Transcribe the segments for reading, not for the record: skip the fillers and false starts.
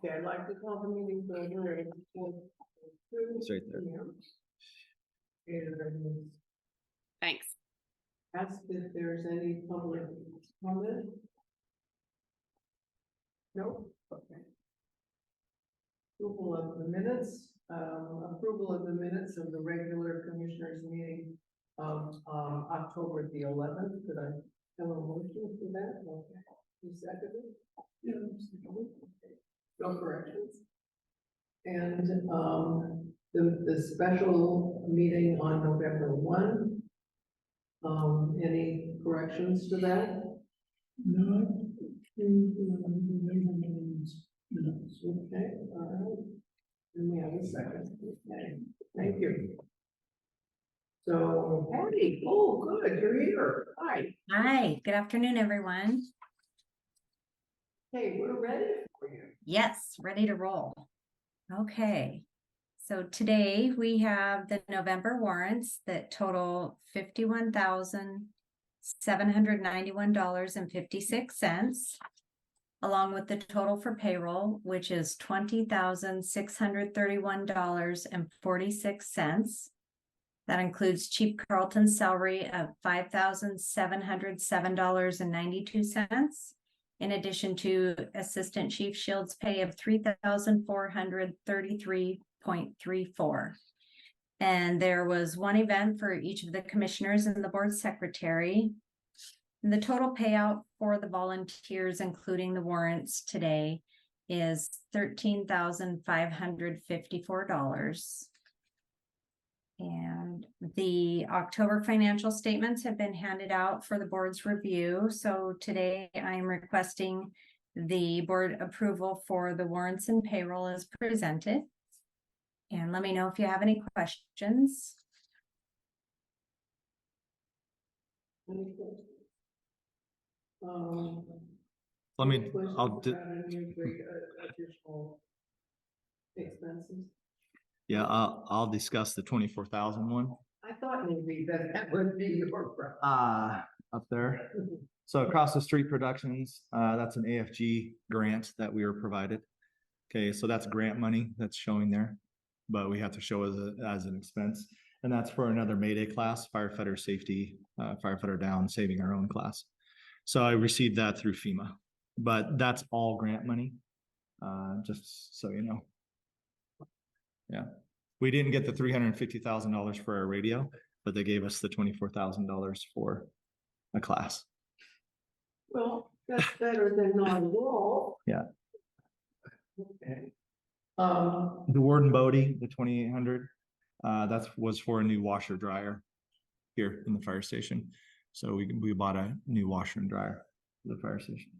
Okay, I'd like to call the meeting to order at 4:02 It's right there. p.m. And Thanks. ask if there's any public comment. Nope, okay. Approval of the minutes, approval of the minutes of the regular commissioners meeting of October the 11th. Could I have a motion for that? Okay. You second it? Yeah. Okay. No corrections. And the special meeting on November 1. Any corrections to that? No. Okay, all right. And we have a second. Okay, thank you. So, Patty, oh, good, you're here. Hi. Hi, good afternoon, everyone. Hey, we're ready for you. Yes, ready to roll. Okay, so today we have the November warrants that total $51,791.56, along with the total for payroll, which is $20,631.46. That includes Chief Carlton's salary of $5,707.92. In addition to Assistant Chief Shields' pay of $3,433.34. And there was one event for each of the commissioners and the board secretary. And the total payout for the volunteers, including the warrants today, is $13,554. And the October financial statements have been handed out for the board's review. So today I'm requesting the board approval for the warrants and payroll as presented. And let me know if you have any questions. Any questions? Let me, any questions I'll do, about any of the additional expenses? yeah, I'll discuss the 24,000 one. I thought maybe that would be your problem. Up there. So Across the Street Productions, that's an AFG grant that we were provided. Okay, so that's grant money that's showing there, but we have to show as an expense. And that's for another Mayday class, firefighter safety, firefighter down, saving our own class. So I received that through FEMA, but that's all grant money, just so you know. Yeah, we didn't get the $350,000 for our radio, but they gave us the $24,000 for a class. Well, that's better than not at all. Yeah. Okay. The Warden Bodie, the 2,800, that was for a new washer dryer here in the fire station. So we bought a new washer and dryer for the fire station.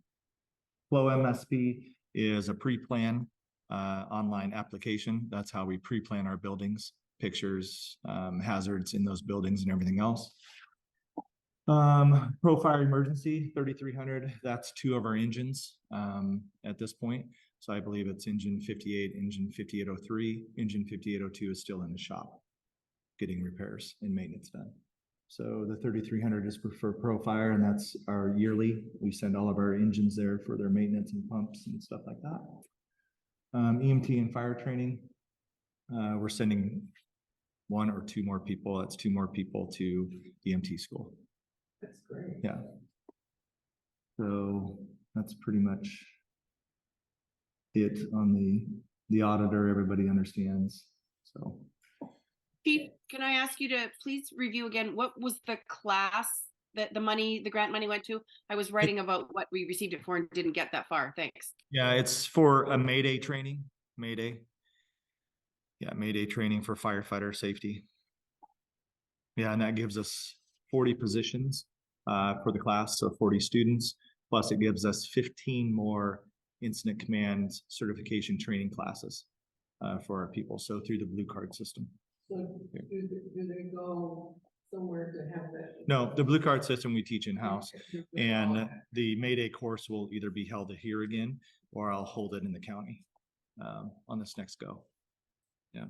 Flow MSP is a pre-plan online application. That's how we pre-plan our buildings, pictures, hazards in those buildings and everything else. Pro Fire Emergency 3,300. That's 2 of our engines at this point. So I believe it's engine 58, engine 5803, engine 5802 is still in the shop getting repairs and maintenance done. So the 3,300 is for Pro Fire, and that's our yearly. We send all of our engines there for their maintenance and pumps and stuff like that. EMT and fire training, we're sending 1 or 2 more people. That's 2 more people to EMT school. That's great. Yeah. So that's pretty much it on the auditor. Everybody understands. So Chief, can I ask you to please review again, what was the class that the grant money went to? I was writing about what we received it for and didn't get that far. Thanks. yeah, it's for a Mayday training. Mayday. Yeah, Mayday training for firefighter safety. Yeah, and that gives us 40 positions for the class, so 40 students. Plus it gives us 15 more incident command certification training classes for our people. So through the blue card system. So do they go somewhere to have that? No, the blue card system we teach in-house, and the Mayday course will either be held here again, or I'll hold it in the county on this next go. Yeah.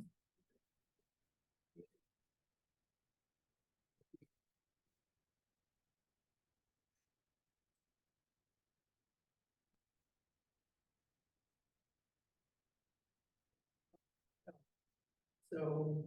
So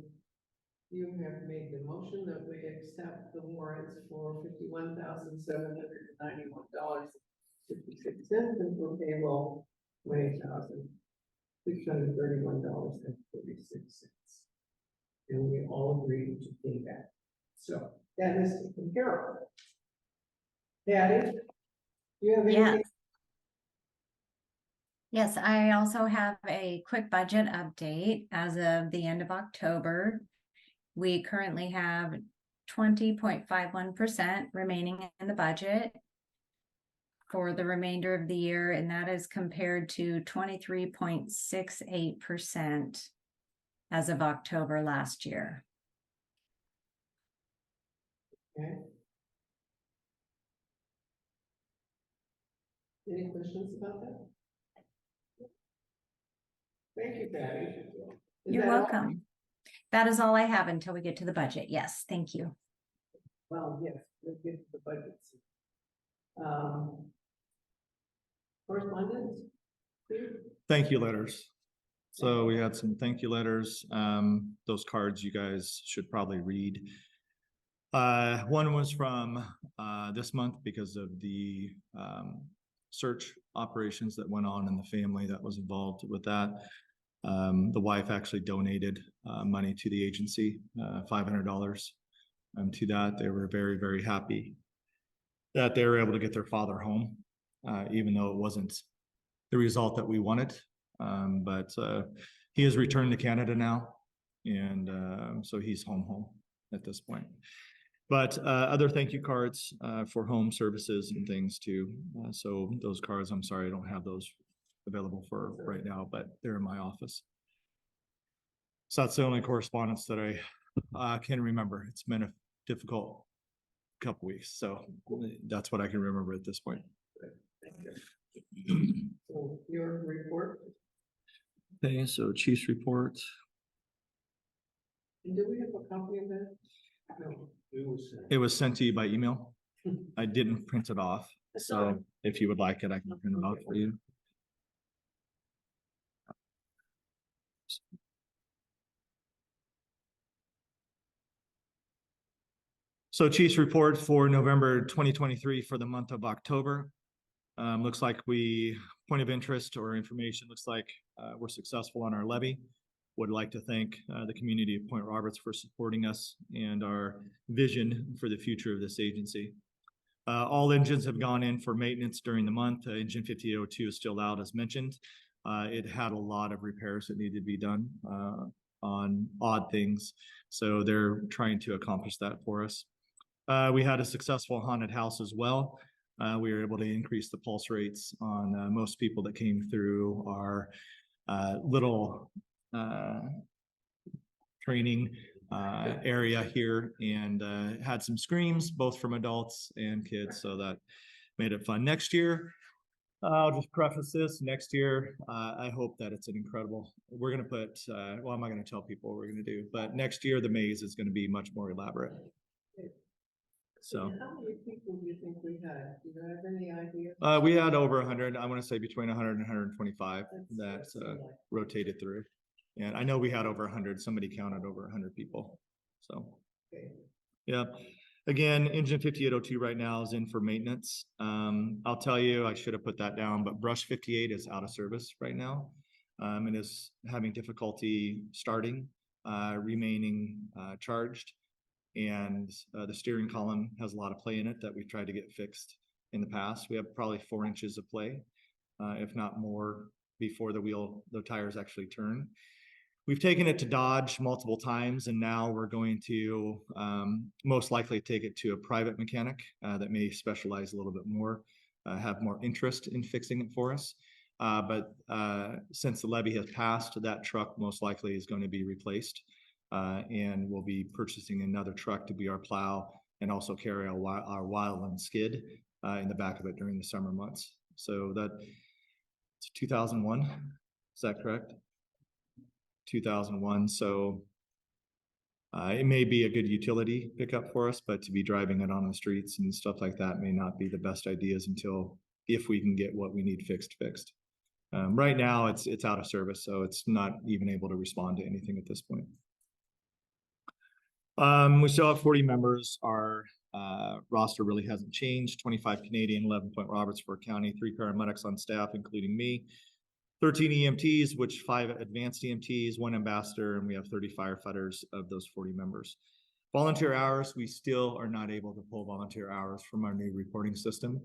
you have made the motion that we accept the warrants for $51,791.56 and for payroll $20,631.36. And we all agreed to pay that. So that is taken care of. Patty, do you have Yeah. anything? Yes, I also have a quick budget update as of the end of October. We currently have 20.51% remaining in the budget for the remainder of the year, and that is compared to 23.68% as of October last year. Okay. Any questions about that? Thank you, Patty. Is You're that all? welcome. That is all I have until we get to the budget. Yes, thank you. Well, yes, let's get to the budgets. Correspondence? Thank you letters. So we had some thank you letters. Those cards you guys should probably read. One was from this month because of the search operations that went on in the family that was involved with that. The wife actually donated money to the agency, $500 to that. They were very, very happy that they were able to get their father home, even though it wasn't the result that we wanted. But he has returned to Canada now, and so he's home at this point. But other thank you cards for home services and things too. So those cards, I'm sorry, I don't have those available for right now, but they're in my office. So that's the only correspondence that I can remember. It's been a difficult couple weeks, so that's what I can remember at this point. Thank you. So your report, Okay, so Chief's report. and do we have a copy of that? No. It was sent to you by email. I didn't print it off, so if you would like it, I can print it off for you. So Chief's report for November 2023 for the month of October. Looks like point of interest or information, looks like we're successful on our levy. Would like to thank the community of Point Roberts for supporting us and our vision for the future of this agency. All engines have gone in for maintenance during the month. Engine 5802 is still out as mentioned. It had a lot of repairs that needed to be done on odd things. So they're trying to accomplish that for us. We had a successful haunted house as well. We were able to increase the pulse rates on most people that came through our little training area here, and had some screams both from adults and kids, so that made it fun. Next year, I'll just preface this, next year, I hope that it's an incredible, we're going to put, well, I'm not going to tell people what we're going to do, but next year the maze is going to be much more elaborate. So how many people do you think we had? Do you have any idea? we had over 100, I want to say between 100 and 125 that rotated through. And I know we had over 100, somebody counted over 100 people. So, Okay. yeah. Again, engine 5802 right now is in for maintenance. I'll tell you, I should have put that down, but brush 58 is out of service right now. And is having difficulty starting, remaining charged. And the steering column has a lot of play in it that we've tried to get fixed in the past. We have probably 4 inches of play, if not more, before the tires actually turn. We've taken it to Dodge multiple times, and now we're going to most likely take it to a private mechanic that may specialize a little bit more, have more interest in fixing it for us. But since the levy has passed, that truck most likely is going to be replaced. And we'll be purchasing another truck to be our plow and also carry our wildland skid in the back of it during the summer months. So that's 2001, is that correct? 2001. So it may be a good utility pickup for us, but to be driving it on the streets and stuff like that may not be the best ideas if we can get what we need fixed. Right now it's out of service, so it's not even able to respond to anything at this point. We still have 40 members. Our roster really hasn't changed. 25 Canadian, 11 Point Roberts for County, 3 paramedics on staff, including me, 13 EMTs, which 5 advanced EMTs, 1 ambassador, and we have 30 firefighters of those 40 members. Volunteer hours, we still are not able to pull volunteer hours from our new reporting system.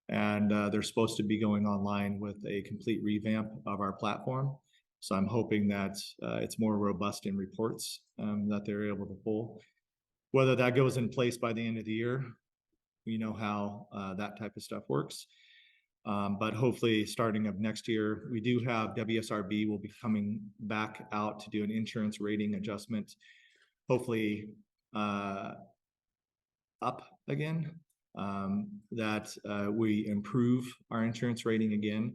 And they're supposed to be going online with a complete revamp of our platform. So I'm hoping that it's more robust in reports that they're able to pull. Whether that goes in place by the end of the year, we know how that type of stuff works. But hopefully starting up next year, we do have WSRB will be coming back out to do an insurance rating adjustment, hopefully up again, that we improve our insurance rating again.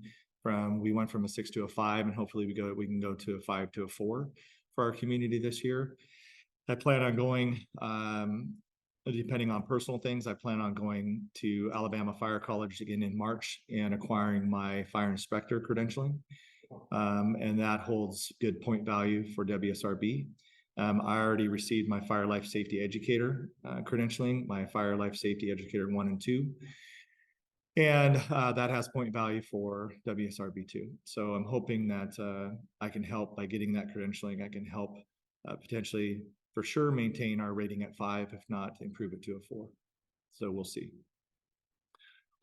We went from a 6 to a 5, and hopefully we can go to a 5 to a 4 for our community this year. I plan on going, depending on personal things, I plan on going to Alabama Fire College again in March and acquiring my fire inspector credentialing. And that holds good point value for WSRB. I already received my fire life safety educator credentialing, my fire life safety educator 1 and 2. And that has point value for WSRB 2. So I'm hoping that I can help by getting that credentialing. I can help potentially for sure maintain our rating at 5, if not improve it to a 4. So we'll see.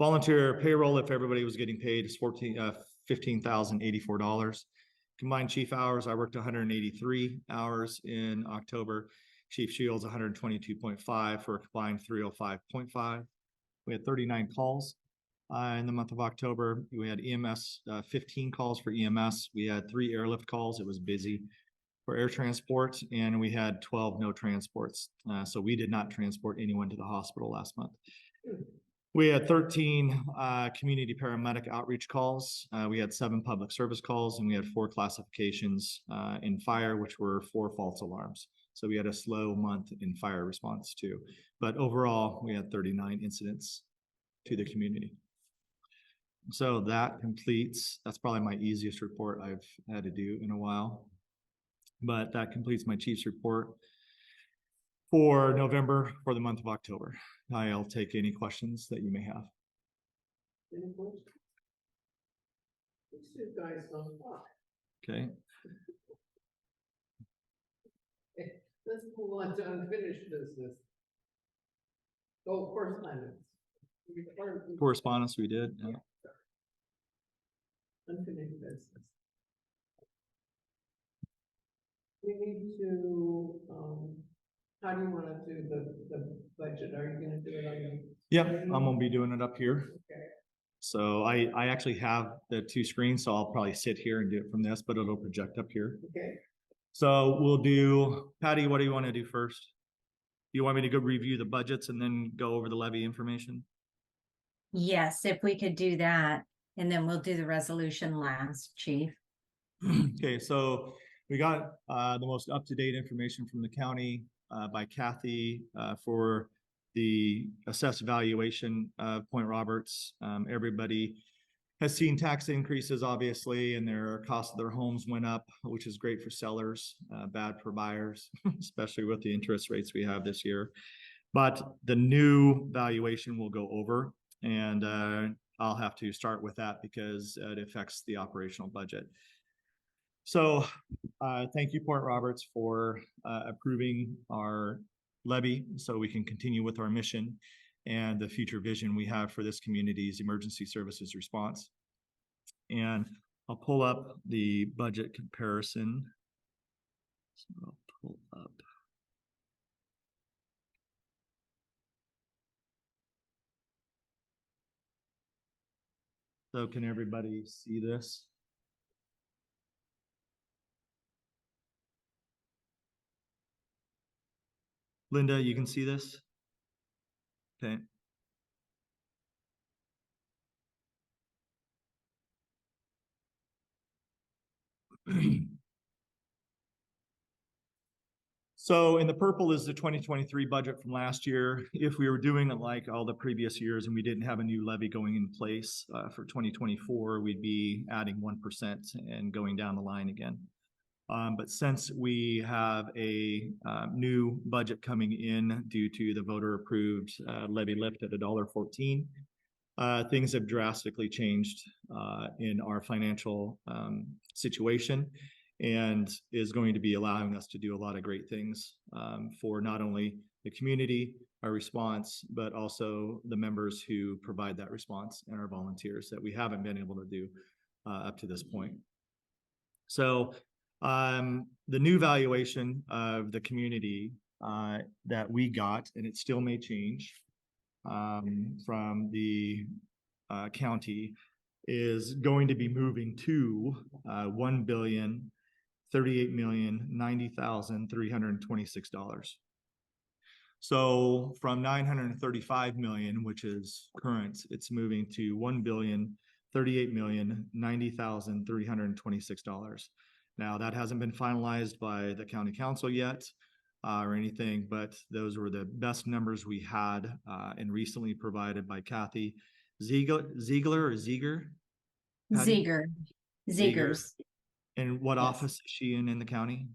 Volunteer payroll, if everybody was getting paid, is $15,084. Combined chief hours, I worked 183 hours in October. Chief Shields 122.5 for a combined 305.5. We had 39 calls in the month of October. We had EMS, 15 calls for EMS. We had 3 airlift calls. It was busy for air transport, and we had 12 no transports. So we did not transport anyone to the hospital last month. We had 13 community paramedic outreach calls. We had 7 public service calls, and we had 4 classifications in fire, which were 4 false alarms. So we had a slow month in fire response too. But overall, we had 39 incidents to the community. So that completes, that's probably my easiest report I've had to do in a while. But that completes my chief's report for November, for the month of October. I'll take any questions that you may have. Any questions? These 2 guys don't talk. Okay. Let's move on to unfinished business. Oh, correspondence. Correspondence we did. Yeah. Unfinished business. We need to, how do you want to do the budget? Are you going to do it on the? Yep, I'm gonna be doing it up here. Okay. So I actually have the 2 screens, so I'll probably sit here and do it from this, but it'll project up here. Okay. So we'll do, Patty, what do you want to do first? You want me to go review the budgets and then go over the levy information? Yes, if we could do that, and then we'll do the resolution last, Chief. Okay, so we got the most up-to-date information from the county by Kathy for the assessed valuation of Point Roberts. Everybody has seen tax increases, obviously, and their cost of their homes went up, which is great for sellers, bad for buyers, especially with the interest rates we have this year. But the new valuation will go over, and I'll have to start with that because it affects the operational budget. So thank you, Point Roberts, for approving our levy so we can continue with our mission and the future vision we have for this community's emergency services response. And I'll pull up the budget comparison. So I'll pull up. So can everybody see this? Linda, you can see this? Okay. So in the purple is the 2023 budget from last year. If we were doing it like all the previous years and we didn't have a new levy going in place for 2024, we'd be adding 1% and going down the line again. But since we have a new budget coming in due to the voter approved levy lift at $1.14, things have drastically changed in our financial situation, and is going to be allowing us to do a lot of great things for not only the community, our response, but also the members who provide that response and our volunteers that we haven't been able to do up to this point. So the new valuation of the community that we got, and it still may change from the county, is going to be moving to $1,038,090,326. So from 935 million, which is current, it's moving to $1,038,090,326. Now that hasn't been finalized by the county council yet or anything, but those were the best numbers we had and recently provided by Kathy Ziegler or Zieger? Patty? Ziegers. And what Yes. office is she in the county?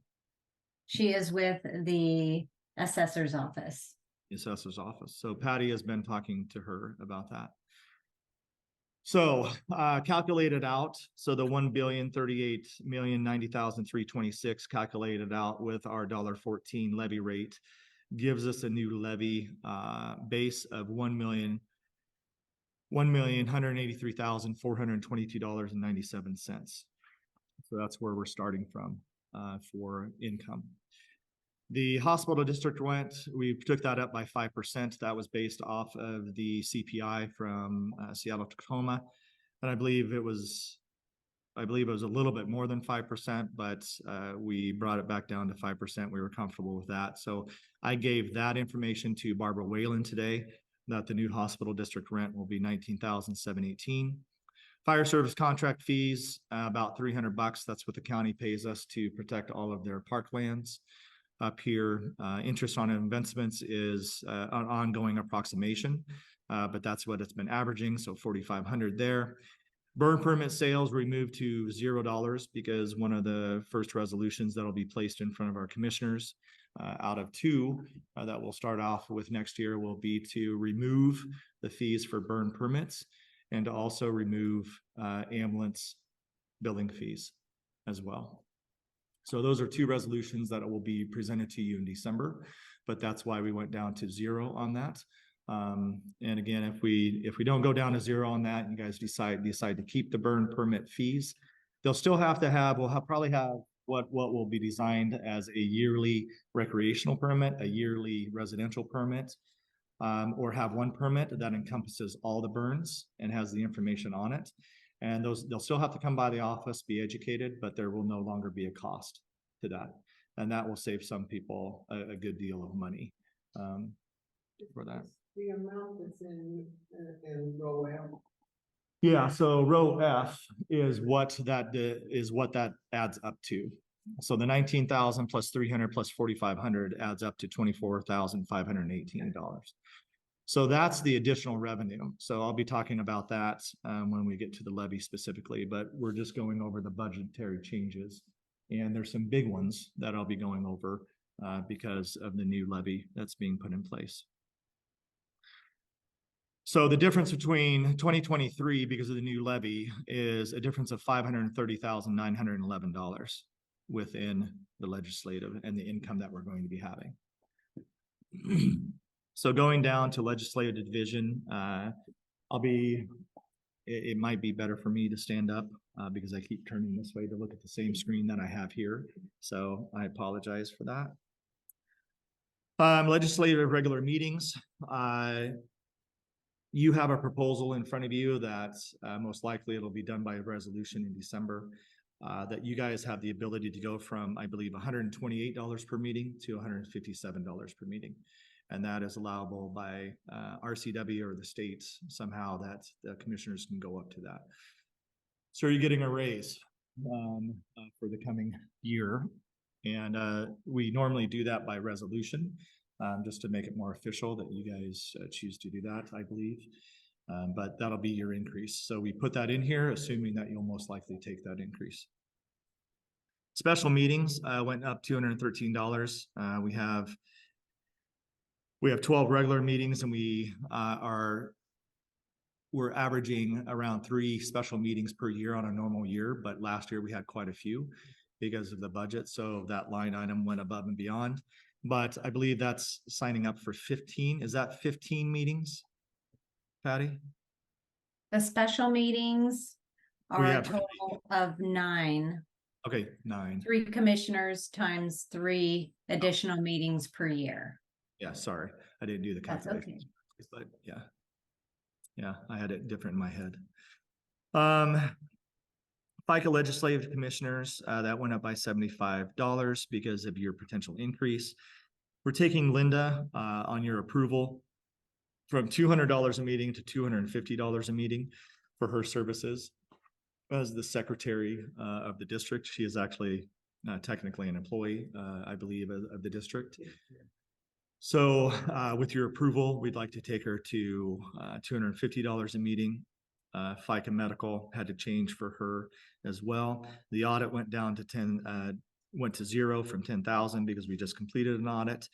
She is with the assessor's office. The assessor's office. So Patty has been talking to her about that. So calculated out, so the $1,038,090,326 calculated out with our $1.14 levy rate gives us a new levy base of $1,183,422.97. So that's where we're starting from for income. The hospital district rent, we took that up by 5%. That was based off of the CPI from Seattle, Tacoma. And I believe it was a little bit more than 5%, but we brought it back down to 5%. We were comfortable with that. So I gave that information to Barbara Whalen today, that the new hospital district rent will be $19,718. Fire service contract fees, about $300. That's what the county pays us to protect all of their parklands. Up here, interest on investments is an ongoing approximation, but that's what it's been averaging, so $4,500 there. Burn permit sales we moved to $0 because one of the first resolutions that'll be placed in front of our commissioners out of two that we'll start off with next year will be to remove the fees for burn permits and to also remove ambulance billing fees as well. So those are two resolutions that will be presented to you in December, but that's why we went down to $0 on that. And again, if we don't go down to $0 on that, you guys decide to keep the burn permit fees, they'll still have to have, probably have what will be designed as a yearly recreational permit, a yearly residential permit, or have one permit that encompasses all the burns and has the information on it. And they'll still have to come by the office, be educated, but there will no longer be a cost to that. And that will save some people a good deal of money for that. The amount that's in row F. Yeah, so row F is what that adds up to. So the 19,000 plus 300 plus 4,500 adds up to $24,518. So that's the additional revenue. So I'll be talking about that when we get to the levy specifically, but we're just going over the budgetary changes. And there's some big ones that I'll be going over because of the new levy that's being put in place. So the difference between 2023 because of the new levy is a difference of $530,911 within the legislative and the income that we're going to be having. So going down to legislative division, it might be better for me to stand up because I keep turning this way to look at the same screen that I have here. So I apologize for that. Legislative regular meetings. You have a proposal in front of you that most likely it'll be done by a resolution in December that you guys have the ability to go from, I believe, $128 per meeting to $157 per meeting. And that is allowable by RCW or the states somehow that the commissioners can go up to that. So you're getting a raise for the coming year. And we normally do that by resolution just to make it more official that you guys choose to do that, I believe. But that'll be your increase. So we put that in here, assuming that you'll most likely take that increase. Special meetings went up $213. We have 12 regular meetings, and we're averaging around 3 special meetings per year on a normal year, but last year we had quite a few because of the budget. So that line item went above and beyond. But I believe that's signing up for 15. Is that 15 meetings, Patty? The special meetings We are a have- total of 9. Okay, 9. 3 commissioners times 3 additional meetings per year. Yeah, sorry, I didn't do the That's calculation. okay. But yeah, I had it different in my head. FICA legislative commissioners, that went up by $75 because of your potential increase. We're taking Linda on your approval from $200 a meeting to $250 a meeting for her services as the secretary of the district. She is actually technically an employee, I believe, of the district. So with your approval, we'd like to take her to $250 a meeting. FICA medical had to change for her as well. The audit went down to went to 0 from 10,000 because we just completed an audit.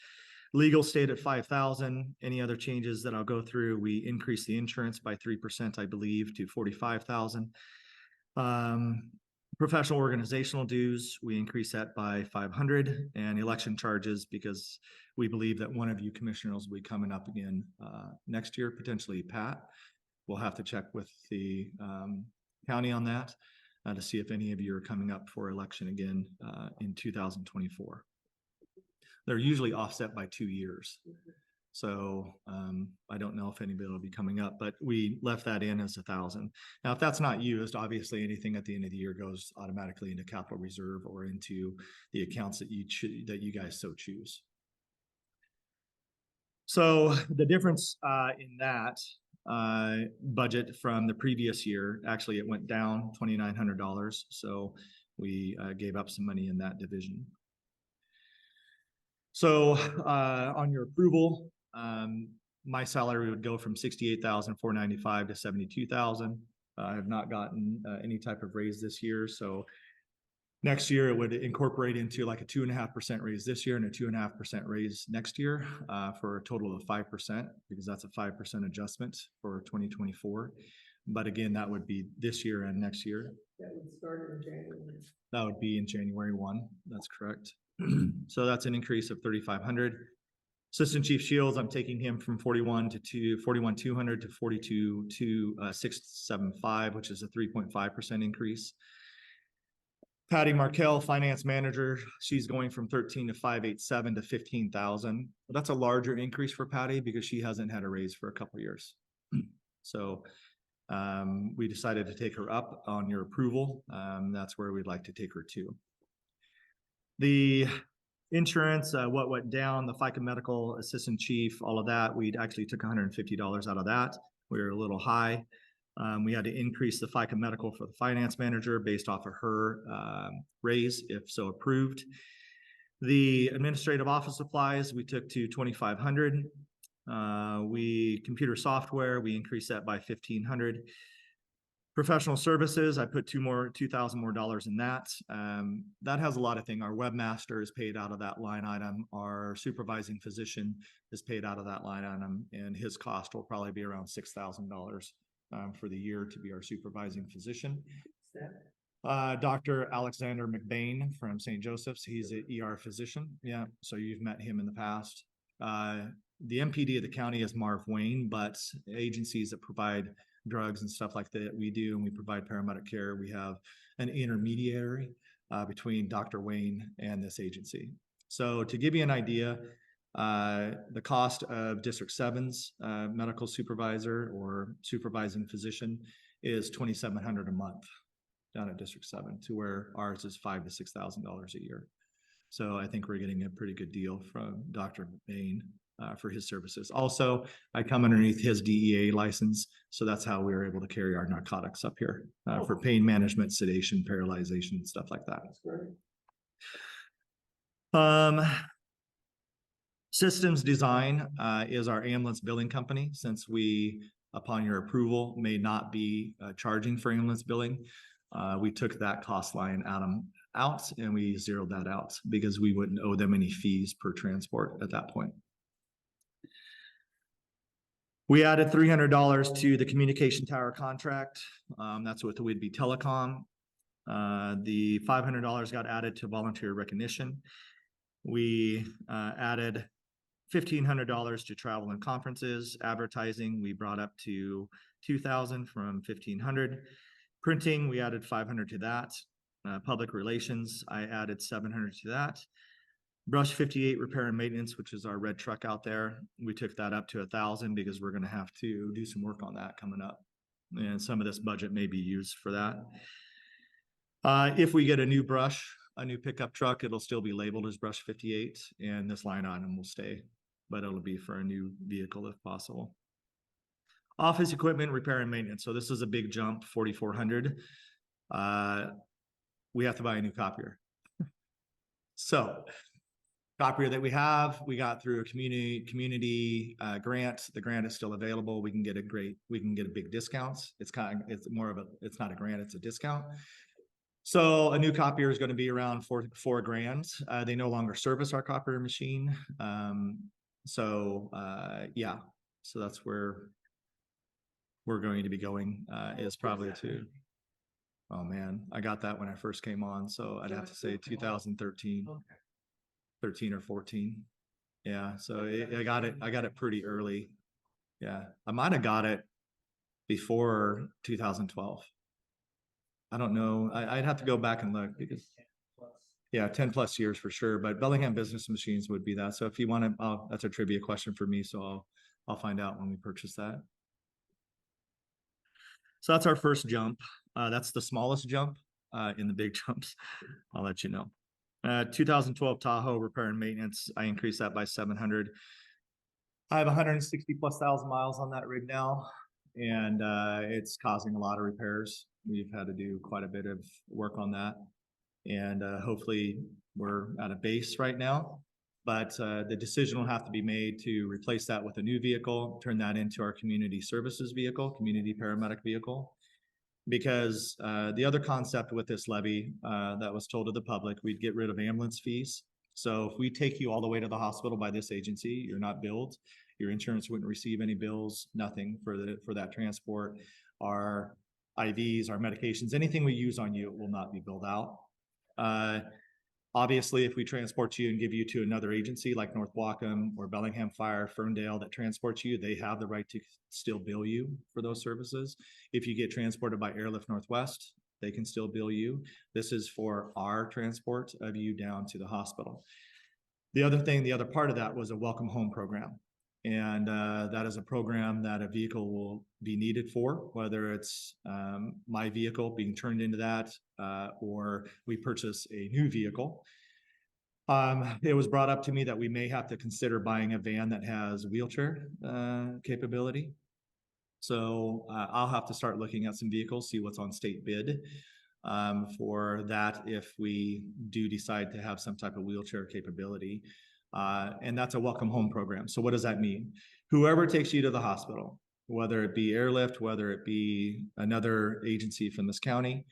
Legal stayed at 5,000. Any other changes that I'll go through? We increased the insurance by 3%, I believe, to 45,000. Professional organizational dues, we increased that by 500, and election charges, because we believe that one of you commissioners will be coming up again next year, potentially Pat. We'll have to check with the county on that to see if any of you are coming up for election again in 2024. They're usually offset by 2 years. So I don't know if anybody will be coming up, but we left that in as 1,000. Now, if that's not used, obviously anything at the end of the year goes automatically into capital reserve or into the accounts that you guys so choose. So the difference in that budget from the previous year, actually it went down $2,900. So we gave up some money in that division. So on your approval, my salary would go from $68,495 to $72,000. I have not gotten any type of raise this year. So next year it would incorporate into like a 2.5% raise this year and a 2.5% raise next year for a total of 5%, because that's a 5% adjustment for 2024. But again, that would be this year and next year. That would start in January. That would be in January 1. That's correct. So that's an increase of 3,500. Assistant Chief Shields, I'm taking him from 41,200 to 42,675, which is a 3.5% increase. Patty Markell, Finance Manager, she's going from 13 to 587 to 15,000. That's a larger increase for Patty because she hasn't had a raise for a couple of years. So we decided to take her up on your approval. That's where we'd like to take her to. The insurance, what went down, the FICA medical, assistant chief, all of that, we actually took $150 out of that. We were a little high. We had to increase the FICA medical for the finance manager based off of her raise, if so approved. The administrative office supplies, we took to $2,500. Computer software, we increased that by $1,500. Professional services, I put $2,000 more in that. That has a lot of things. Our webmaster is paid out of that line item. Our supervising physician is paid out of that line item, and his cost will probably be around $6,000 for the year to be our supervising physician. Dr. Alexander McBain from St. Joseph's, he's an ER physician. Yeah, so you've met him in the past. The MPD of the county is Marv Wayne, but agencies that provide drugs and stuff like that we do, and we provide paramedic care. We have an intermediary between Dr. Wayne and this agency. So to give you an idea, the cost of District 7's medical supervisor or supervising physician is $2,700 a month down at District 7, to where ours is $5,000 to $6,000 a year. So I think we're getting a pretty good deal from Dr. Bain for his services. Also, I come underneath his DEA license, so that's how we were able to carry our narcotics up here for pain management, sedation, paralyzation, stuff like that. That's great. Systems Design is our ambulance billing company. Since we, upon your approval, may not be charging for ambulance billing, we took that cost line out, and we zeroed that out because we wouldn't owe them any fees per transport at that point. We added $300 to the communication tower contract. That's with the Whidbey Telecom. The $500 got added to volunteer recognition. We added $1,500 to travel and conferences. Advertising, we brought up to $2,000 from $1,500. Printing, we added $500 to that. Public relations, I added $700 to that. Brush 58 repair and maintenance, which is our red truck out there, we took that up to $1,000 because we're going to have to do some work on that coming up, and some of this budget may be used for that. If we get a new pickup truck, it'll still be labeled as Brush 58, and this line item will stay, but it'll be for a new vehicle if possible. Office equipment repair and maintenance. So this is a big jump, $4,400. We have to buy a new copier. So copier that we got through a community grant. The grant is still available. We can get a big discount. It's not a grant, it's a discount. So a new copier is going to be around $4,000. They no longer service our copier machine. Yeah, so that's where we're going to be going, is probably to, oh man, I got that when I first came on. So I'd have to say 2013, 13 or 14. Yeah. So I got it pretty early. Yeah. I might've got it before 2012. I don't know. I'd have to go back and look because, yeah, 10 plus years for sure. But Bellingham Business Machines would be that. So if you want to, that's a trivia question for me. So I'll find out when we purchase that. So that's our first jump. That's the smallest jump in the big jumps. I'll let you know. 2012 Tahoe repair and maintenance. I increased that by 700. I have 160,000+ miles on that rig now, and it's causing a lot of repairs. We've had to do quite a bit of work on that, and hopefully we're at a base right now, but the decision will have to be made to replace that with a new vehicle, turn that into our community services vehicle, community paramedic vehicle, because the other concept with this levy that was told to the public, we'd get rid of ambulance fees. So if we take you all the way to the hospital by this agency, you're not billed. Your insurance wouldn't receive any bills, nothing for that transport. Our IVs, our medications, anything we use on you will not be billed out. Obviously, if we transport you and give you to another agency like North Whatcom or Bellingham Fire, Ferndale that transports you, they have the right to still bill you for those services. If you get transported by Airlift Northwest, they can still bill you. This is for our transport of you down to the hospital. The other part of that was a welcome home program. And that is a program that a vehicle will be needed for, whether it's my vehicle being turned into that or we purchase a new vehicle. It was brought up to me that we may have to consider buying a van that has wheelchair capability. So I'll have to start looking at some vehicles, see what's on state bid for that if we do decide to have some type of wheelchair capability. And that's a welcome home program. So what does that mean? Whoever takes you to the hospital, whether it be Airlift, whether it be another agency from this county,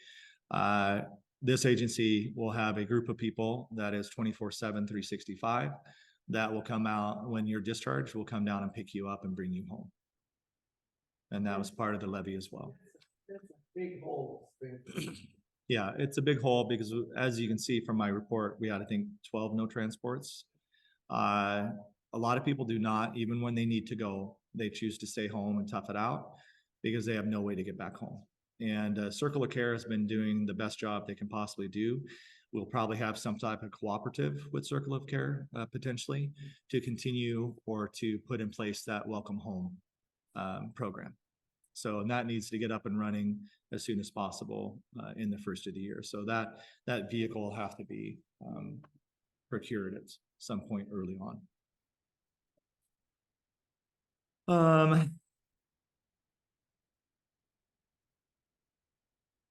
this agency will have a group of people that is 24/7, 365 that will come out when you're discharged, will come down and pick you up and bring you home. And that was part of the levy as well. That's a big hole. Yeah, it's a big hole because as you can see from my report, we had, I think, 12 no transports. A lot of people do not, even when they need to go, they choose to stay home and tough it out because they have no way to get back home. And Circle of Care has been doing the best job they can possibly do. We'll probably have some type of cooperative with Circle of Care potentially to continue or to put in place that welcome home program. So, and that needs to get up and running as soon as possible in the first of the year. So that vehicle will have to be procured at some point early on.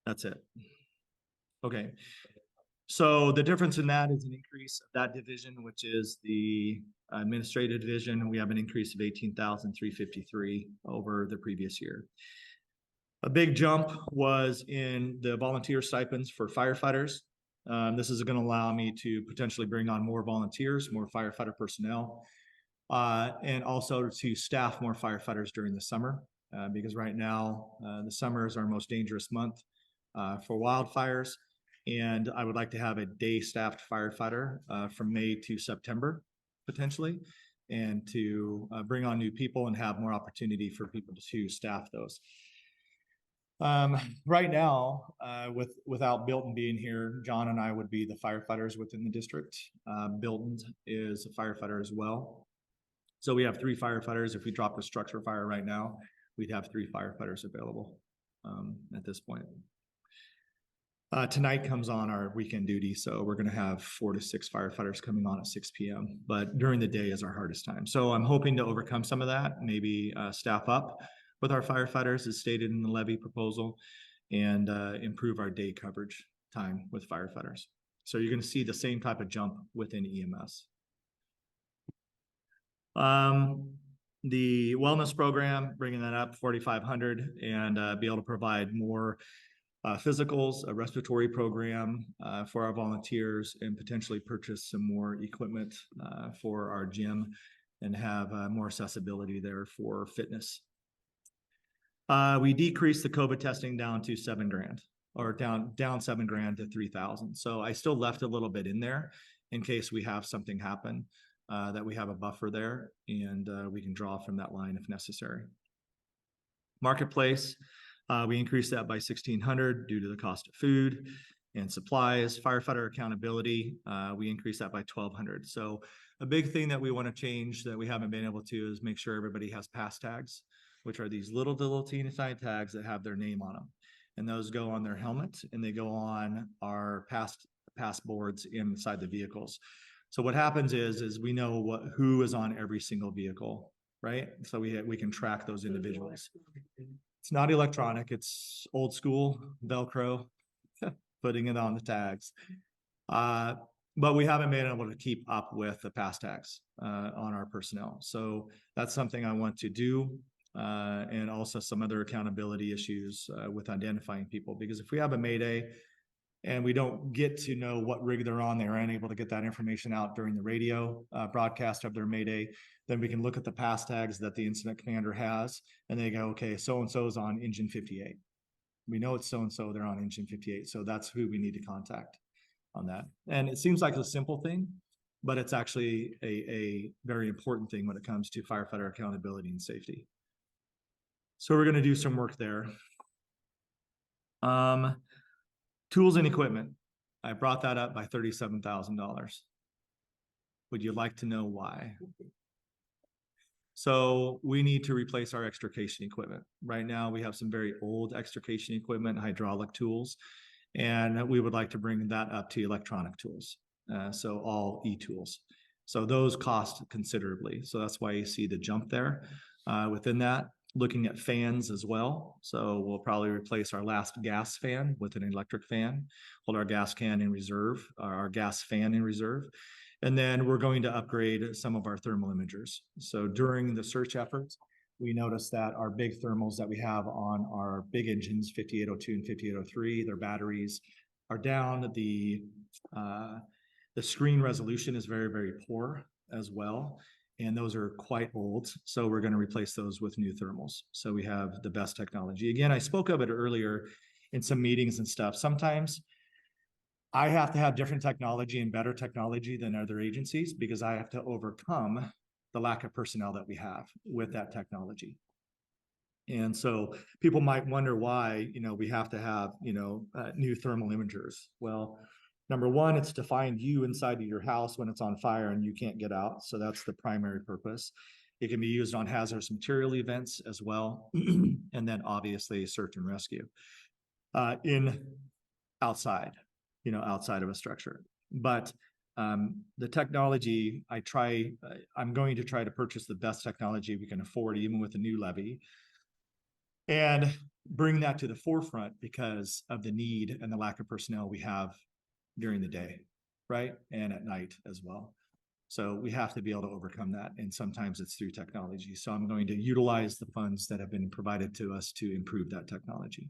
That's it. Okay. So the difference in that is an increase of that division, which is the administrative division. We have an increase of 18,353 over the previous year. A big jump was in the volunteer stipends for firefighters. This is going to allow me to potentially bring on more volunteers, more firefighter personnel, and also to staff more firefighters during the summer, because right now the summer is our most dangerous month for wildfires. And I would like to have a day staffed firefighter from May to September, potentially, and to bring on new people and have more opportunity for people to staff those. Right now, without Bilton being here, John and I would be the firefighters within the district. Bilton is a firefighter as well. So we have 3 firefighters. If we dropped a structure fire right now, we'd have 3 firefighters available at this point. Tonight comes on our weekend duty, so we're going to have 4 to 6 firefighters coming on at 6 p.m. But during the day is our hardest time. So I'm hoping to overcome some of that, maybe staff up with our firefighters as stated in the levy proposal, and improve our day coverage time with firefighters. So you're going to see the same type of jump within EMS. The wellness program, bringing that up 4,500, and be able to provide more physicals, a respiratory program for our volunteers, and potentially purchase some more equipment for our gym and have more accessibility there for fitness. We decreased the COVID testing down to $7,000, or down $7,000 to 3,000. So I still left a little bit in there in case we have something happen, that we have a buffer there, and we can draw from that line if necessary. Marketplace, we increased that by 1,600 due to the cost of food and supplies. Firefighter accountability, we increased that by 1,200. So a big thing that we want to change that we haven't been able to is make sure everybody has pass tags, which are these little teeny tiny tags that have their name on them. And those go on their helmet, and they go on our pass boards inside the vehicles. So what happens is we know who is on every single vehicle, right? So we can track those individuals. It's not electronic, it's old school Velcro, putting it on the tags. But we haven't been able to keep up with the pass tags on our personnel. So that's something I want to do. And also some other accountability issues with identifying people, because if we have a Mayday and we don't get to know what rig they're on, they're unable to get that information out during the radio broadcast of their Mayday, then we can look at the pass tags that the incident commander has, and they go, okay, so-and-so is on engine 58. We know it's so-and-so, they're on engine 58. So that's who we need to contact on that. And it seems like a simple thing, but it's actually a very important thing when it comes to firefighter accountability and safety. So we're going to do some work there. Tools and equipment. I brought that up by $37,000. Would you like to know why? So we need to replace our extrication equipment. Right now, we have some very old extrication equipment, hydraulic tools, and we would like to bring that up to electronic tools. So all e-tools. So those cost considerably. So that's why you see the jump there within that. Looking at fans as well. So we'll probably replace our last gas fan with an electric fan, hold our gas can in reserve, our gas fan in reserve. And then we're going to upgrade some of our thermal imagers. So during the search efforts, we noticed that our big thermals that we have on our big engines, 5802 and 5803, their batteries are down. The screen resolution is very, very poor as well. And those are quite old. So we're going to replace those with new thermals. So we have the best technology. Again, I spoke of it earlier in some meetings and stuff. Sometimes I have to have different technology and better technology than other agencies, because I have to overcome the lack of personnel that we have with that technology. And so people might wonder why, we have to have, new thermal imagers. Well, number one, it's to find you inside of your house when it's on fire and you can't get out. So that's the primary purpose. It can be used on hazardous material events as well. And then obviously search and rescue outside of a structure. But the technology, I'm going to try to purchase the best technology we can afford, even with a new levy, and bring that to the forefront because of the need and the lack of personnel we have during the day, right? And at night as well. So we have to be able to overcome that. And sometimes it's through technology. So I'm going to utilize the funds that have been provided to us to improve that technology.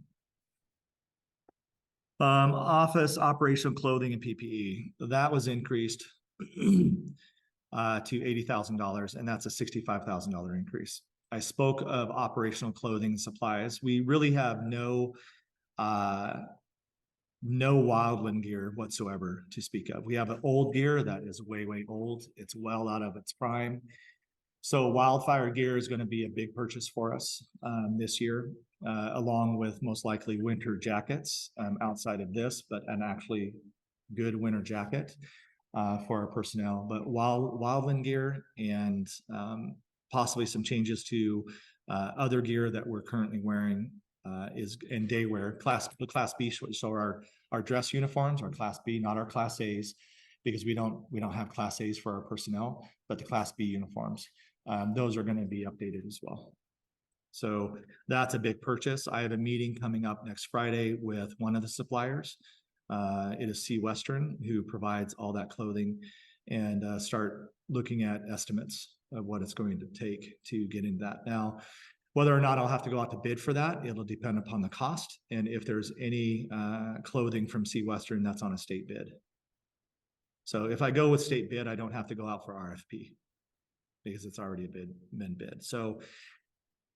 Office operational clothing and PPE, that was increased to $80,000, and that's a $65,000 increase. I spoke of operational clothing and supplies. We really have no wildland gear whatsoever to speak of. We have an old gear that is way, way old. It's well out of its prime. So wildfire gear is going to be a big purchase for us this year, along with most likely winter jackets outside of this, but an actually good winter jacket for our personnel. But wildland gear and possibly some changes to other gear that we're currently wearing is in day wear. The class B, so our dress uniforms are class B, not our class A's, because we don't have class A's for our personnel, but the class B uniforms. Those are going to be updated as well. So that's a big purchase. I have a meeting coming up next Friday with one of the suppliers. It is C Western who provides all that clothing, and start looking at estimates of what it's going to take to get into that. Now, whether or not I'll have to go out to bid for that, it'll depend upon the cost. And if there's any clothing from C Western, that's on a state bid. So if I go with state bid, I don't have to go out for RFP because it's already been bid. So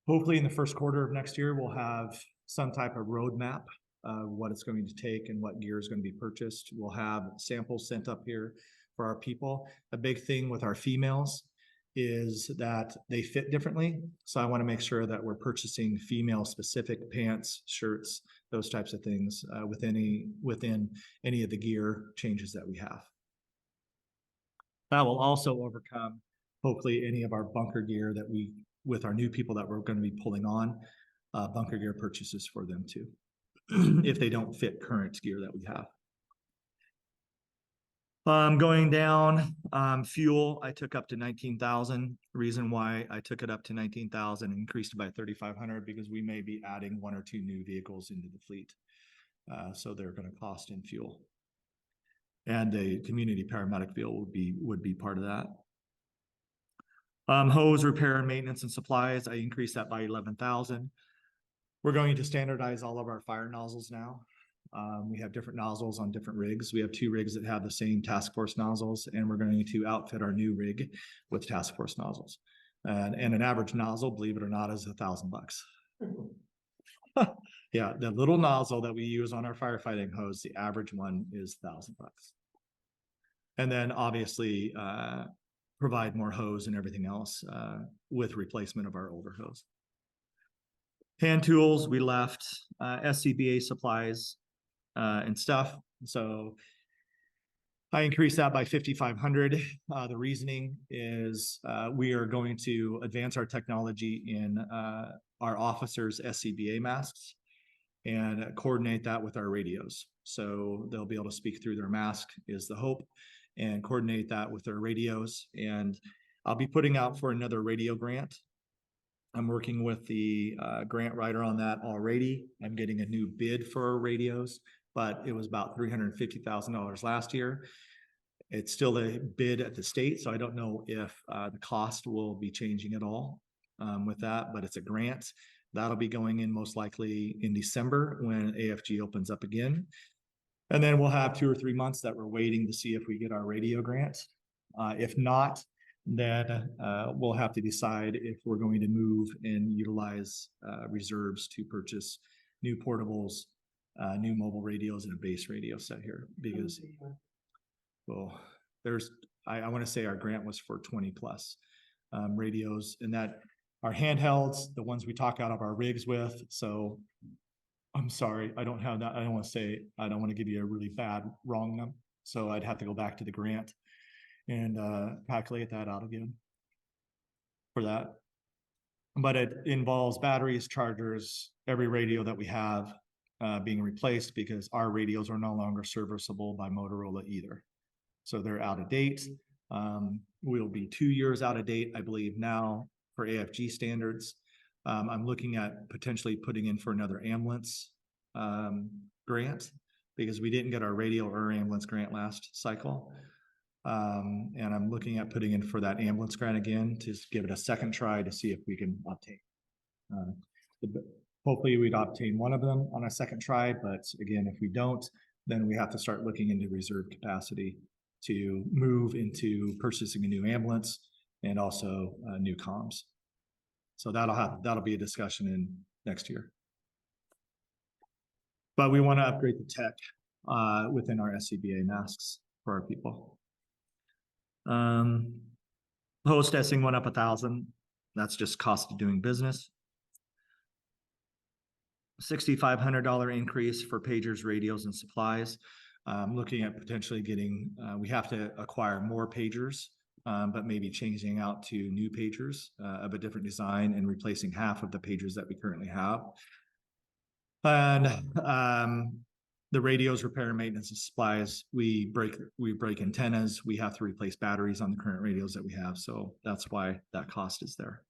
hopefully in the first quarter of next year, we'll have some type of roadmap of what it's going to take and what gear is going to be purchased. We'll have samples sent up here for our people. A big thing with our females is that they fit differently. So I want to make sure that we're purchasing female specific pants, shirts, those types of things within any of the gear changes that we have. That will also overcome hopefully any of our bunker gear that with our new people that we're going to be pulling on, bunker gear purchases for them too, if they don't fit current gear that we have. Going down, fuel, I took up to 19,000. Reason why I took it up to 19,000, increased it by 3,500, because we may be adding 1 or 2 new vehicles into the fleet. So they're going to cost in fuel. And a community paramedic vehicle would be part of that. Hose repair and maintenance and supplies, I increased that by 11,000. We're going to standardize all of our fire nozzles now. We have different nozzles on different rigs. We have 2 rigs that have the same task force nozzles, and we're going to outfit our new rig with task force nozzles. And an average nozzle, believe it or not, is $1,000. Yeah, the little nozzle that we use on our firefighting hose, the average one is $1,000. And then obviously provide more hose and everything else with replacement of our older hose. Hand tools, we left SCBA supplies and stuff. So I increased that by 5,500. The reasoning is we are going to advance our technology in our officers' SCBA masks and coordinate that with our radios. So they'll be able to speak through their mask is the hope, and coordinate that with their radios. And I'll be putting out for another radio grant. I'm working with the grant writer on that already. I'm getting a new bid for our radios, but it was about $350,000 last year. It's still a bid at the state, so I don't know if the cost will be changing at all with that, but it's a grant. That'll be going in most likely in December when AFG opens up again. And then we'll have 2 or 3 months that we're waiting to see if we get our radio grant. If not, then we'll have to decide if we're going to move and utilize reserves to purchase new portables, new mobile radios, and a base radio set here. Because, well, I want to say our grant was for 20 plus radios, and that our handhelds, the ones we talk out of our rigs with. So I'm sorry, I don't have that. I don't want to give you a really bad wrong number. So I'd have to go back to the grant and calculate that out again for that. But it involves batteries, chargers, every radio that we have being replaced, because our radios are no longer serviceable by Motorola either. So they're out of date. We'll be 2 years out of date, I believe, now for AFG standards. I'm looking at potentially putting in for another ambulance grant, because we didn't get our radio or ambulance grant last cycle. And I'm looking at putting in for that ambulance grant again to give it a second try to see if we can obtain. Hopefully we'd obtain one of them on a second try, but again, if we don't, then we have to start looking into reserve capacity to move into purchasing a new ambulance and also new comms. So that'll be a discussion in next year. But we want to upgrade the tech within our SCBA masks for our people. Host testing went up 1,000. That's just cost of doing business. $6,500 increase for pagers, radios, and supplies. Looking at potentially getting, we have to acquire more pagers, but maybe changing out to new pagers of a different design and replacing half of the pagers that we currently have. And the radios, repair and maintenance and supplies, we break antennas. We have to replace batteries on the current radios that we have. So that's why that cost is there.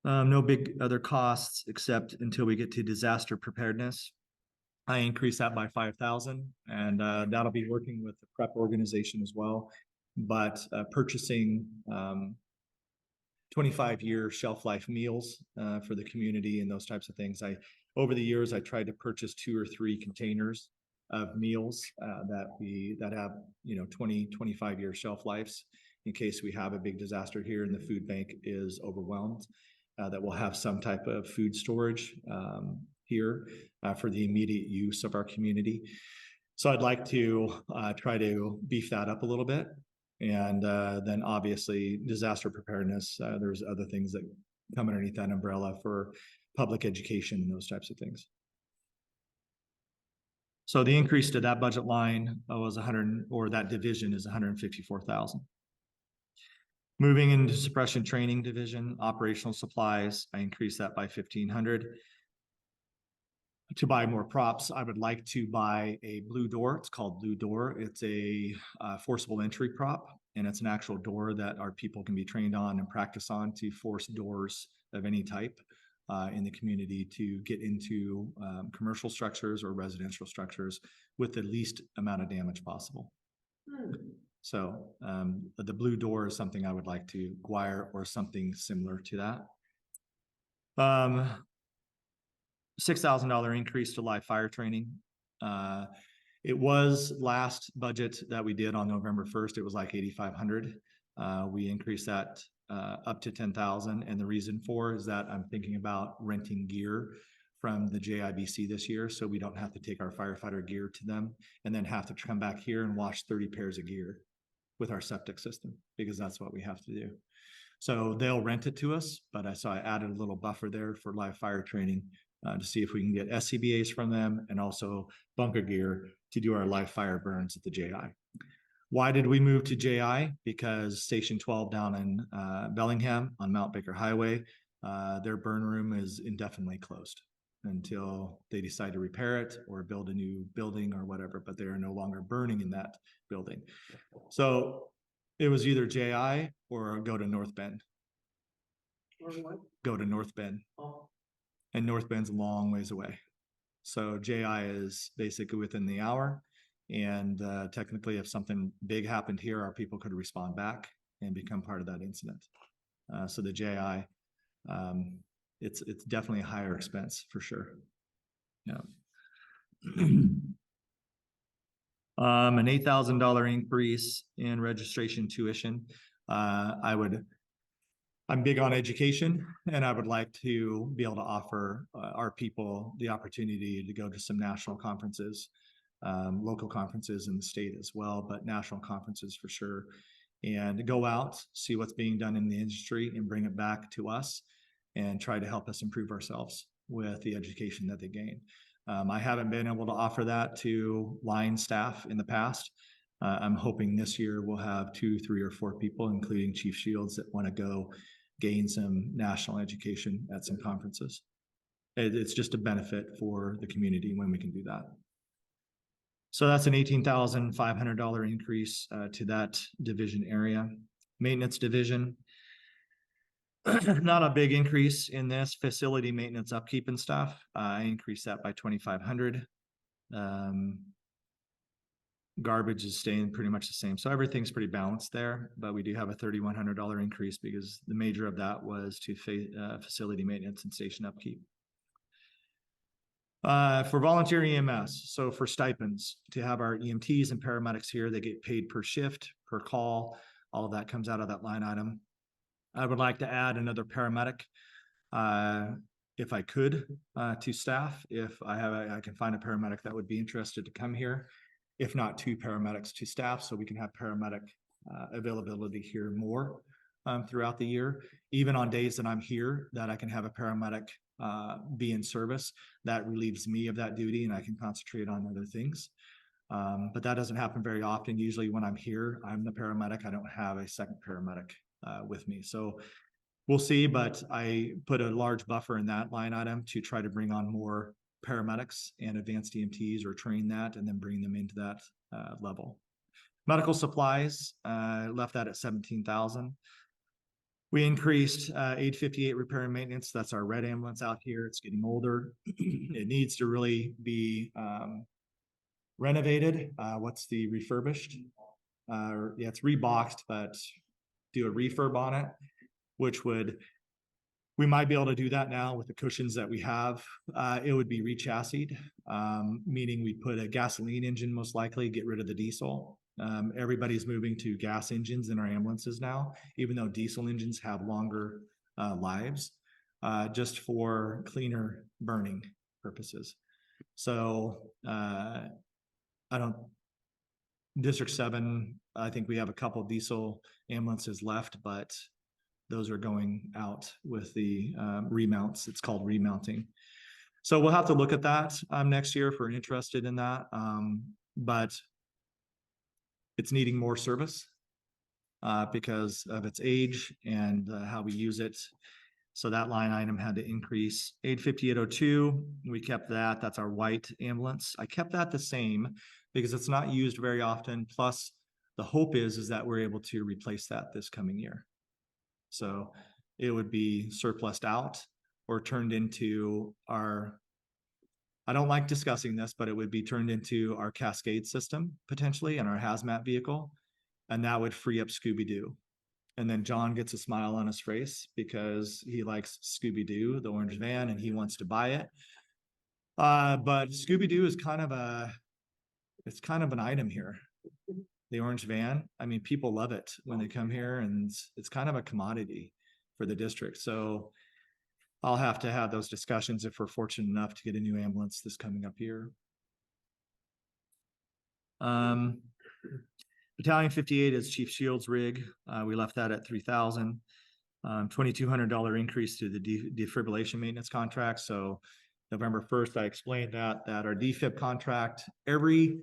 No big other costs except until we get to disaster preparedness. I increased that by 5,000, and that'll be working with the prep organization as well. But purchasing 25-year shelf life meals for the community and those types of things. Over the years, I tried to purchase 2 or 3 containers of meals that have 20, 25-year shelf lives in case we have a big disaster here and the food bank is overwhelmed. That will have some type of food storage here for the immediate use of our community. So I'd like to try to beef that up a little bit. And then obviously disaster preparedness, there's other things that come underneath that umbrella for public education and those types of things. So the increase to that budget line was 100, or that division is 154,000. Moving into suppression training division, operational supplies, I increased that by 1,500. To buy more props, I would like to buy a blue door. It's called Blue Door. It's a forcible entry prop, and it's an actual door that our people can be trained on and practice on to force doors of any type in the community to get into commercial structures or residential structures with the least amount of damage possible. So the blue door is something I would like to acquire or something similar to that. $6,000 increase to live fire training. It was last budget that we did on November 1st. It was like 8,500. We increased that up to 10,000. And the reason for is that I'm thinking about renting gear from the JIBC this year, so we don't have to take our firefighter gear to them and then have to come back here and wash 30 pairs of gear with our septic system, because that's what we have to do. So they'll rent it to us, but I added a little buffer there for live fire training to see if we can get SCBAs from them and also bunker gear to do our live fire burns at the JI. Why did we move to JI? Because Station 12 down in Bellingham on Mount Baker Highway, their burn room is indefinitely closed until they decide to repair it or build a new building or whatever, but they are no longer burning in that building. So it was either JI or go to North Bend. Or what? Go to North Bend. Oh. And North Bend's a long ways away. So JI is basically within the hour. And technically, if something big happened here, our people could respond back and become part of that incident. So the JI, it's definitely a higher expense for sure. Yeah. An $8,000 increase in registration tuition. I'm big on education, and I would like to be able to offer our people the opportunity to go to some national conferences, local conferences in the state as well, but national conferences for sure, and go out, see what's being done in the industry and bring it back to us and try to help us improve ourselves with the education that they gain. I haven't been able to offer that to line staff in the past. I'm hoping this year we'll have 2, 3, or 4 people, including Chief Shields, that want to go gain some national education at some conferences. It's just a benefit for the community when we can do that. So that's an $18,500 increase to that division area. Maintenance division, not a big increase in this. Facility maintenance, upkeep and stuff, I increased that by 2,500. Garbage is staying pretty much the same. So everything's pretty balanced there, but we do have a $3,100 increase because the major of that was to facility maintenance and station upkeep. For volunteer EMS, so for stipends, to have our EMTs and paramedics here, they get paid per shift, per call. All of that comes out of that line item. I would like to add another paramedic, if I could, to staff. If I can find a paramedic that would be interested to come here. If not, 2 paramedics to staff, so we can have paramedic availability here more throughout the year. Even on days that I'm here, that I can have a paramedic be in service, that relieves me of that duty and I can concentrate on other things. But that doesn't happen very often. Usually when I'm here, I'm the paramedic. I don't have a second paramedic with me. So we'll see, but I put a large buffer in that line item to try to bring on more paramedics and advanced EMTs, or train that and then bring them into that level. Medical supplies, left that at 17,000. We increased 858 repair and maintenance. That's our red ambulance out here. It's getting older. It needs to really be renovated. What's the refurbished? Yeah, it's reboxed, but do a refurb on it, which we might be able to do that now with the cushions that we have. It would be rechassied, meaning we put a gasoline engine, most likely, get rid of the diesel. Everybody's moving to gas engines in our ambulances now, even though diesel engines have longer lives, just for cleaner burning purposes. So District 7, I think we have a couple diesel ambulances left, but those are going out with the remounts. It's called remounting. So we'll have to look at that next year if we're interested in that. But it's needing more service because of its age and how we use it. So that line item had to increase. 85802, we kept that. That's our white ambulance. I kept that the same because it's not used very often. Plus, the hope is that we're able to replace that this coming year. So it would be surplused out or turned into our, I don't like discussing this, but it would be turned into our Cascade system potentially and our hazmat vehicle. And that would free up Scooby-Doo. And then John gets a smile on his face because he likes Scooby-Doo, the orange van, and he wants to buy it. But Scooby-Doo is kind of an item here. The orange van, I mean, people love it when they come here, and it's kind of a commodity for the district. So I'll have to have those discussions if we're fortunate enough to get a new ambulance this coming up year. Battalion 58 is Chief Shields rig. We left that at 3,000. $2,200 increase to the defibrillation maintenance contract. So November 1st, I explained that our defib contract, every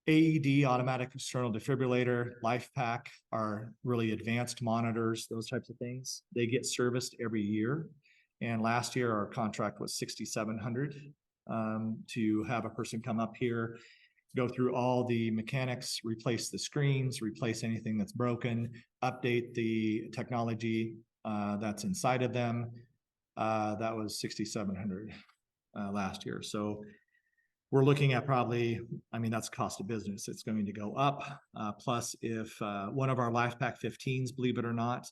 AED, automatic external defibrillator, life pack, are really advanced monitors, those types of things. They get serviced every year. And last year, our contract was $6,700 to have a person come up here, go through all the mechanics, replace the screens, replace anything that's broken, update the technology that's inside of them. That was $6,700 last year. So we're looking at probably, I mean, that's cost of business. It's going to go up. Plus, if one of our LifePack 15s, believe it or not,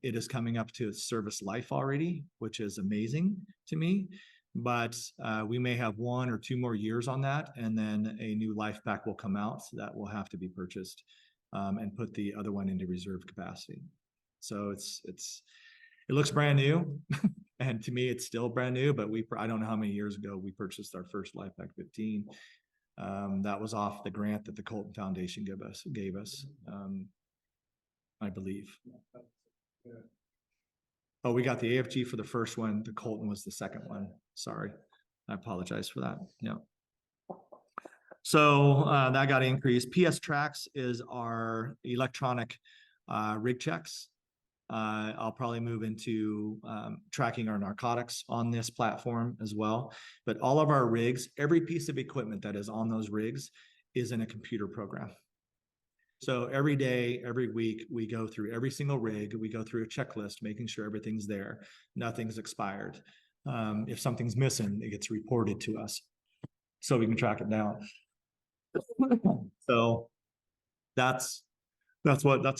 it is coming up to its service life already, which is amazing to me. But we may have 1 or 2 more years on that, and then a new LifePack will come out that will have to be purchased and put the other one into reserve capacity. So it looks brand new. And to me, it's still brand new, but I don't know how many years ago we purchased our first LifePack 15. That was off the grant that the Colton Foundation gave us, I believe. Oh, we got the AFG for the first one. The Colton was the second one. Sorry. I apologize for that. Yeah. So that got increased. PS Tracks is our electronic rig checks. I'll probably move into tracking our narcotics on this platform as well. But all of our rigs, every piece of equipment that is on those rigs is in a computer program. So every day, every week, we go through every single rig. We go through a checklist, making sure everything's there. Nothing's expired. If something's missing, it gets reported to us so we can track it down. So that's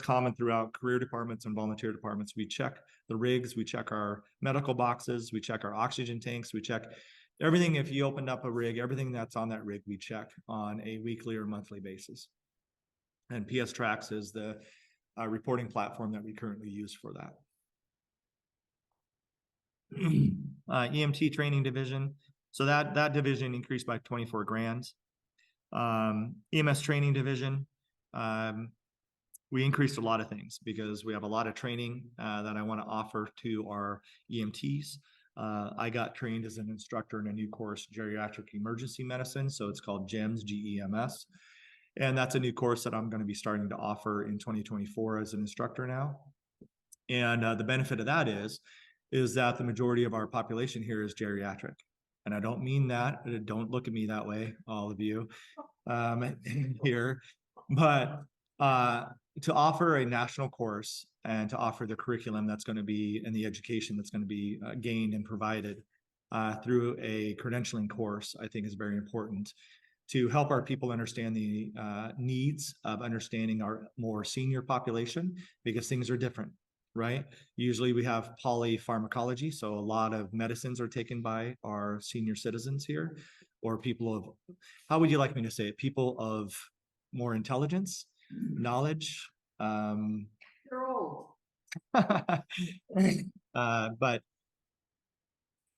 common throughout career departments and volunteer departments. We check the rigs, we check our medical boxes, we check our oxygen tanks, we check everything. If you opened up a rig, everything that's on that rig, we check on a weekly or monthly basis. And PS Tracks is the reporting platform that we currently use for that. EMT training division. So that division increased by 24 grand. EMS training division. We increased a lot of things because we have a lot of training that I want to offer to our EMTs. I got trained as an instructor in a new course, geriatric emergency medicine. So it's called GEMS, GEMS. And that's a new course that I'm going to be starting to offer in 2024 as an instructor now. And the benefit of that is that the majority of our population here is geriatric. And I don't mean that, don't look at me that way, all of you here, but to offer a national course and to offer the curriculum that's going to be and the education that's going to be gained and provided through a credentialing course, I think is very important to help our people understand the needs of understanding our more senior population, because things are different, right? Usually we have polypharmacology, so a lot of medicines are taken by our senior citizens here, or people of, how would you like me to say it? People of more intelligence, knowledge. You're old. But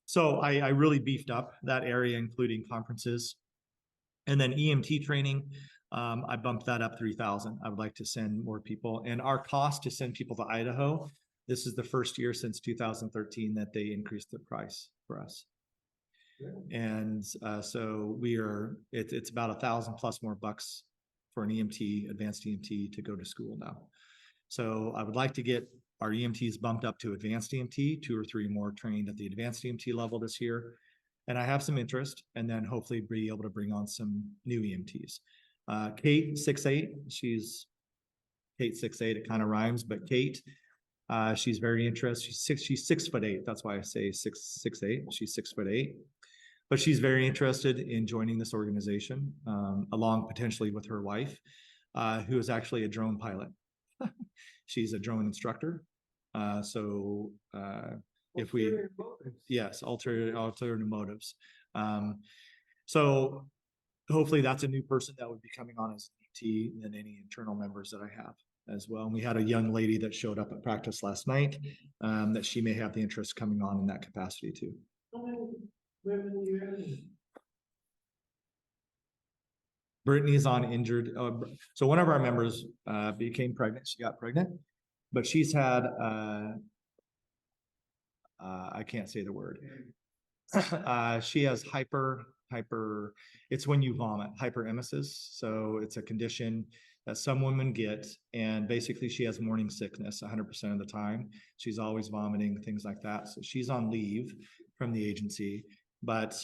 so I really beefed up that area, including conferences. And then EMT training, I bumped that up 3,000. I would like to send more people. And our cost to send people to Idaho, this is the first year since 2013 that they increased the price for us. And so it's about $1,000+ more bucks for an EMT, advanced EMT, to go to school now. So I would like to get our EMTs bumped up to advanced EMT, 2 or 3 more trained at the advanced EMT level this year. And I have some interest, and then hopefully be able to bring on some new EMTs. Kate, 6'8", she's Kate 6'8", it kind of rhymes, but Kate, she's very interested. She's 6'8". That's why I say 6'8". She's 6'8", but she's very interested in joining this organization, along potentially with her wife, who is actually a drone pilot. She's a drone instructor. If we, yes, alternative motives. So hopefully that's a new person that would be coming on as EMT than any internal members that I have as well. And we had a young lady that showed up at practice last night that she may have the interest coming on in that capacity too. How many women do you have? Brittany's on injured. So one of our members became pregnant. She got pregnant, but she's had I can't say the word. She has hyper, it's when you vomit, hyperemesis. So it's a condition that some women get, and basically she has morning sickness 100% of the time. She's always vomiting, things like that. So she's on leave from the agency, but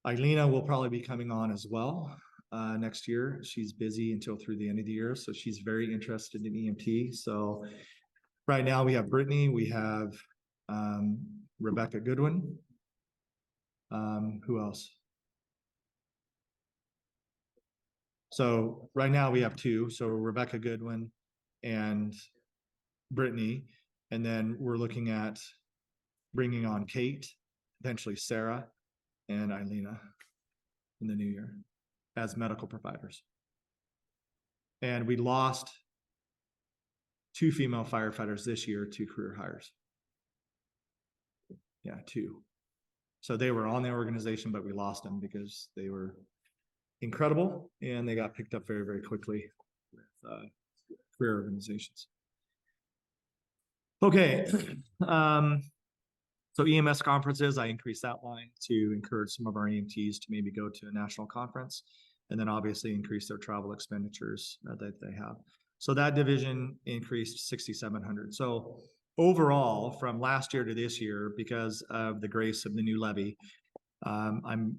Eilina will probably be coming on as well next year. She's busy until through the end of the year, so she's very interested in EMT. So right now we have Brittany, we have Rebecca Goodwin. Who else? So right now we have 2. So Rebecca Goodwin and Brittany. And then we're looking at bringing on Kate, eventually Sarah, and Eilina in the new year as medical providers. And we lost 2 female firefighters this year to career hires. Yeah, 2. So they were on the organization, but we lost them because they were incredible and they got picked up very, very quickly with career organizations. Okay. So EMS conferences, I increased that line to encourage some of our EMTs to maybe go to a national conference, and then obviously increase their travel expenditures that they have. So that division increased 6,700. So overall, from last year to this year, because of the grace of the new levy,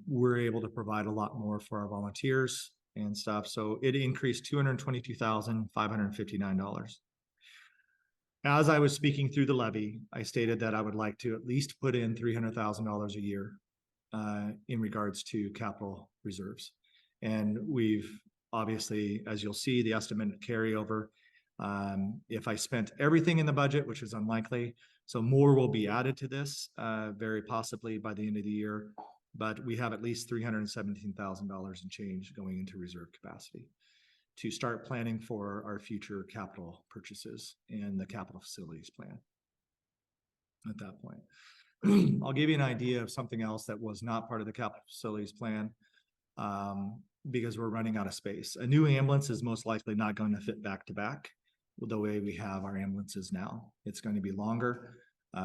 we're able to provide a lot more for our volunteers and stuff. So it increased $222,559. As I was speaking through the levy, I stated that I would like to at least put in $300,000 a year in regards to capital reserves. And we've obviously, as you'll see, the estimate carryover. If I spent everything in the budget, which is unlikely, so more will be added to this, very possibly by the end of the year. But we have at least $317,000 in change going into reserve capacity to start planning for our future capital purchases and the capital facilities plan at that point. I'll give you an idea of something else that was not part of the capital facilities plan, because we're running out of space. A new ambulance is most likely not going to fit back to back the way we have our ambulances now. It's going to be longer.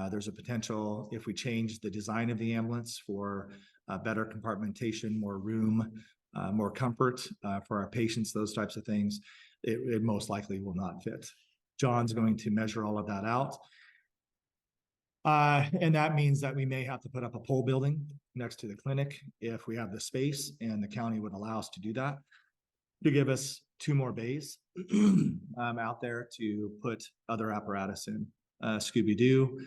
There's a potential, if we change the design of the ambulance for better compartmentation, more room, more comfort for our patients, those types of things, it most likely will not fit. John's going to measure all of that out. And that means that we may have to put up a pole building next to the clinic if we have the space, and the county would allow us to do that, to give us 2 more bays out there to put other apparatus in, Scooby-Doo,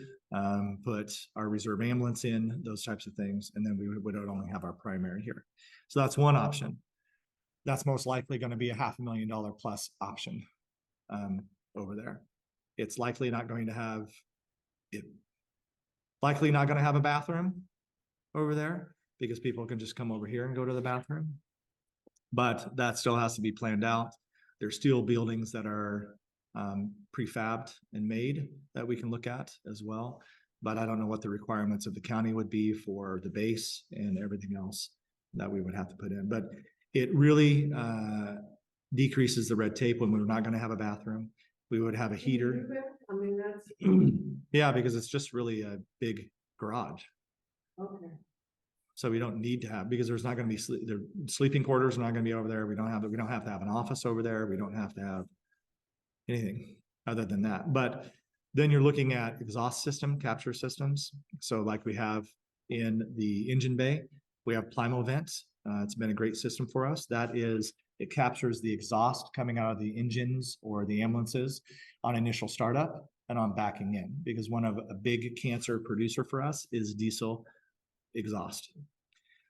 put our reserve ambulance in, those types of things. And then we would only have our primary here. So that's one option. That's most likely going to be a $500,000 plus option over there. It's likely not going to have a bathroom over there, because people can just come over here and go to the bathroom. But that still has to be planned out. There's steel buildings that are prefabbed and made that we can look at as well. But I don't know what the requirements of the county would be for the base and everything else that we would have to put in. But it really decreases the red tape when we're not going to have a bathroom. We would have a heater. I mean, that's Yeah, because it's just really a big garage. okay. So we don't need to have, because there's not going to be the sleeping quarters are not going to be over there. We don't have to have an office over there. We don't have to have anything other than that. But then you're looking at exhaust system capture systems. So like we have in the engine bay, we have Plimo vents. It's been a great system for us. That is, it captures the exhaust coming out of the engines or the ambulances on initial startup and on backing in, because one of a big cancer producer for us is diesel exhaust.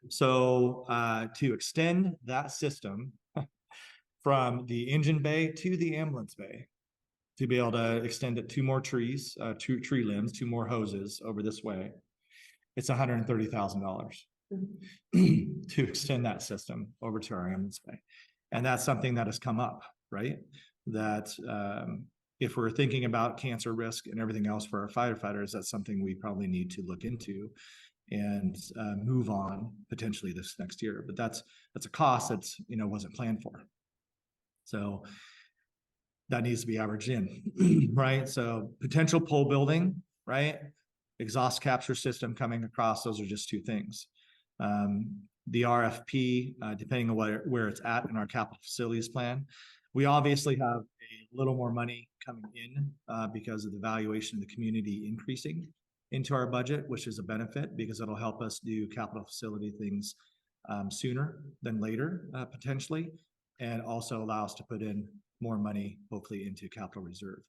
So to extend that system from the engine bay to the ambulance bay, to be able to extend it 2 more trees, 2 tree limbs, 2 more hoses over this way, it's $130,000 to extend that system over to our ambulance bay. And that's something that has come up, right? That if we're thinking about cancer risk and everything else for our firefighters, that's something we probably need to look into and move on potentially this next year. But that's a cost that's, wasn't planned for. So that needs to be averaged in, right? So potential pole building, right? Exhaust capture system coming across, those are just 2 things. The RFP, depending on where it's at in our capital facilities plan, we obviously have a little more money coming in because of the valuation of the community increasing into our budget, which is a benefit because it'll help us do capital facility things sooner than later, potentially, and also allow us to put in more money, hopefully, into capital reserve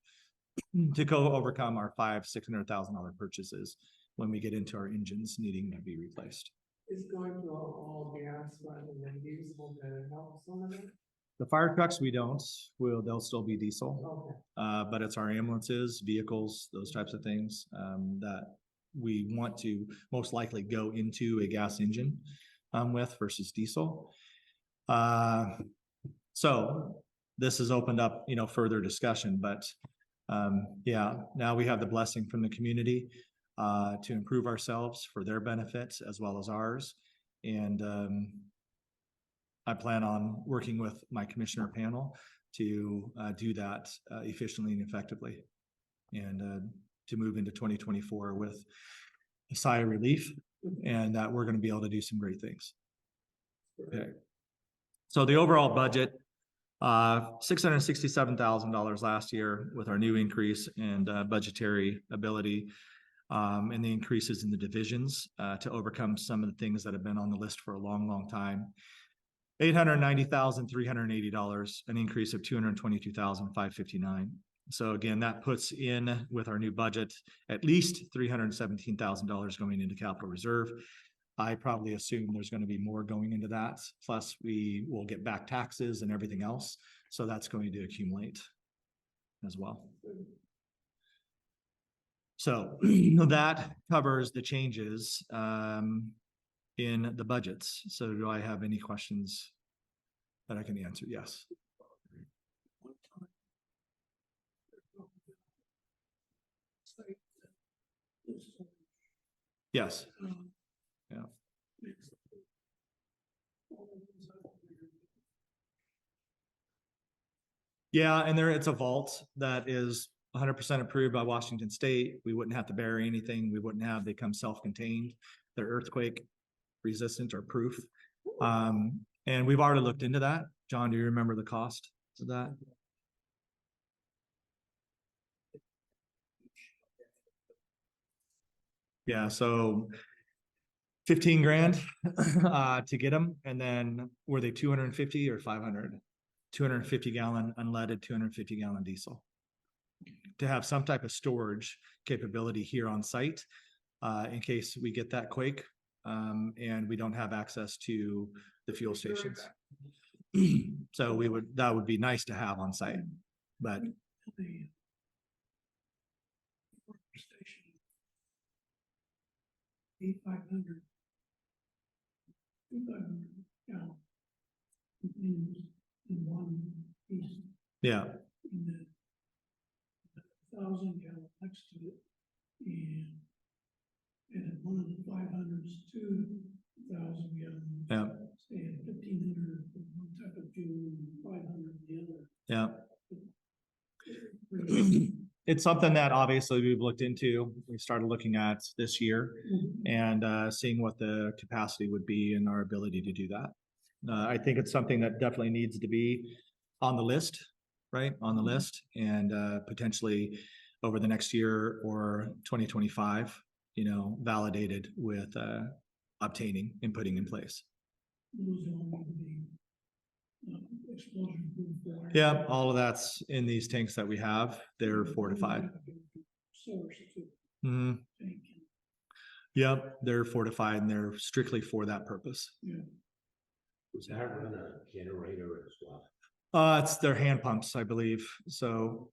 to go overcome our $500,000-$600,000 purchases when we get into our engines needing to be replaced. Is going to all gas rather than diesel to help some of it? The fire trucks, they'll still be diesel. Okay. But it's our ambulances, vehicles, those types of things that we want to most likely go into a gas engine with versus diesel. So this has opened up, further discussion, but yeah, now we have the blessing from the community to improve ourselves for their benefits as well as ours. And I plan on working with my commissioner panel to do that efficiently and effectively, and to move into 2024 with a sigh of relief, and that we're going to be able to do some great things. Okay. So the overall budget, $667,000 last year with our new increase and budgetary ability, and the increases in the divisions to overcome some of the things that have been on the list for a long, long time. $890,380, an increase of $222,559. So again, that puts in with our new budget at least $317,000 going into capital reserve. I probably assume there's going to be more going into that. Plus we will get back taxes and everything else. So that's going to accumulate as well. So that covers the changes in the budgets. So do I have any questions that I can answer? Yes. Yes. Yeah. Yeah, and there it's a vault that is 100% approved by Washington State. We wouldn't have to bury anything. We wouldn't have, they come self-contained. They're earthquake resistant or proof. And we've already looked into that. John, do you remember the cost of that? Yeah, so 15 grand to get them. And then were they 250 or 500? 250 gallon unleaded, 250 gallon diesel. To have some type of storage capability here on site in case we get that quake and we don't have access to the fuel stations. So that would be nice to have on site, but yeah. 1,000 gallon next to it, and one of the 500s 2,000 gallon. Yeah. And 1,500 for one type of fuel, 500 the other. Yeah. It's something that obviously we've looked into. We started looking at this year and seeing what the capacity would be and our ability to do that. I think it's something that definitely needs to be on the list, right? On the list, and potentially over the next year or 2025, validated with obtaining and putting in place. Yeah, all of that's in these tanks that we have. They're fortified. Mm-hmm. Yep, they're fortified and they're strictly for that purpose. Yeah. Does that run a generator as well? It's their hand pumps, I believe. So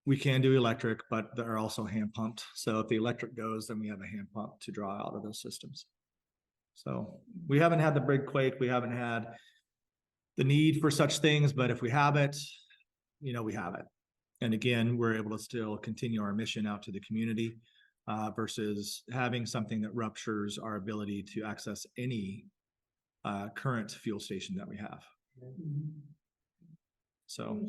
we can do electric, but they're also hand pumped. So if the electric goes, then we have a hand pump to draw out of those systems. So we haven't had the big quake. We haven't had the need for such things, but if we have it, we have it. And again, we're able to still continue our mission out to the community versus having something that ruptures our ability to access any current fuel station that we have. So.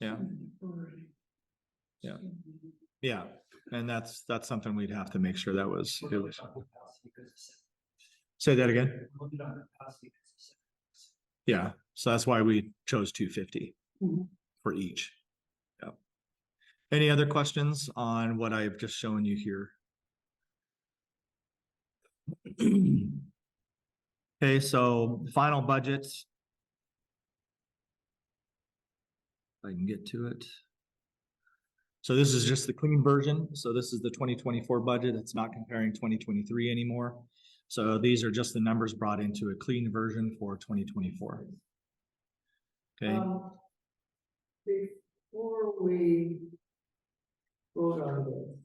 Yeah. Yeah. Yeah. And that's something we'd have to make sure that was. Say that again. Yeah. So that's why we chose 250 for each. Yeah. Any other questions on what I've just shown you here? Okay, so final budget. If I can get to it. So this is just the clean version. So this is the 2024 budget. It's not comparing 2023 anymore. So these are just the numbers brought into a clean version for 2024. Okay. Before we vote on this.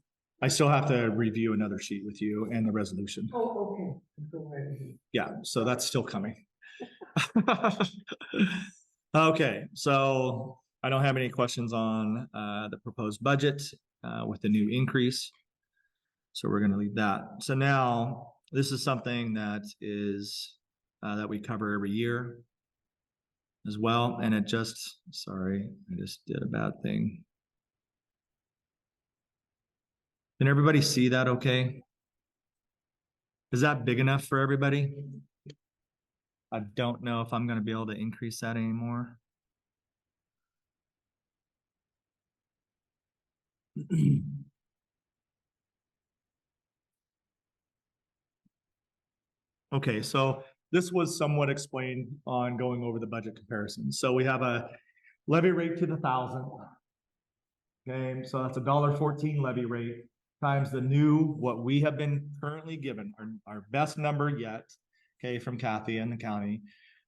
I still have to review another sheet with you and the resolution. Oh, okay. Go ahead. Yeah, so that's still coming. Okay, so I don't have any questions on the proposed budget with the new increase. So we're going to leave that. So now this is something that is that we cover every year as well. And it just, sorry, I just did a bad thing. Can everybody see that okay? Is that big enough for everybody? I don't know if I'm going to be able to increase that anymore. Okay, so this was somewhat explained on going over the budget comparison. So we have a levy rate to the 1,000. Okay, so that's $1.14 levy rate times the new, what we have been currently given, our best number yet, okay, from Kathy and the county,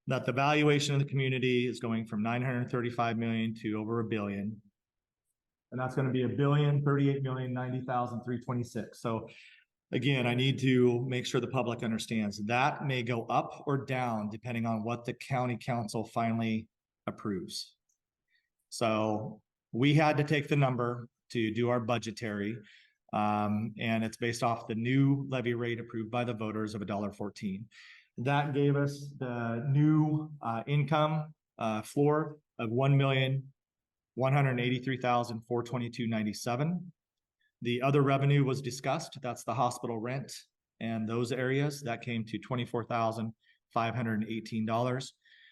that the valuation of the community is going from 935 million to over $1 billion. And that's gonna be $1,038,090,326. So again, I need to make sure the public understands that may go up or down depending on what the county council finally approves. So we had to take the number to do our budgetary, and it's based off the new levy rate approved by the voters of $1.14. That gave us the new income floor of $1,183,422.97. The other revenue was discussed. That's the hospital rent and those areas that came to $24,518,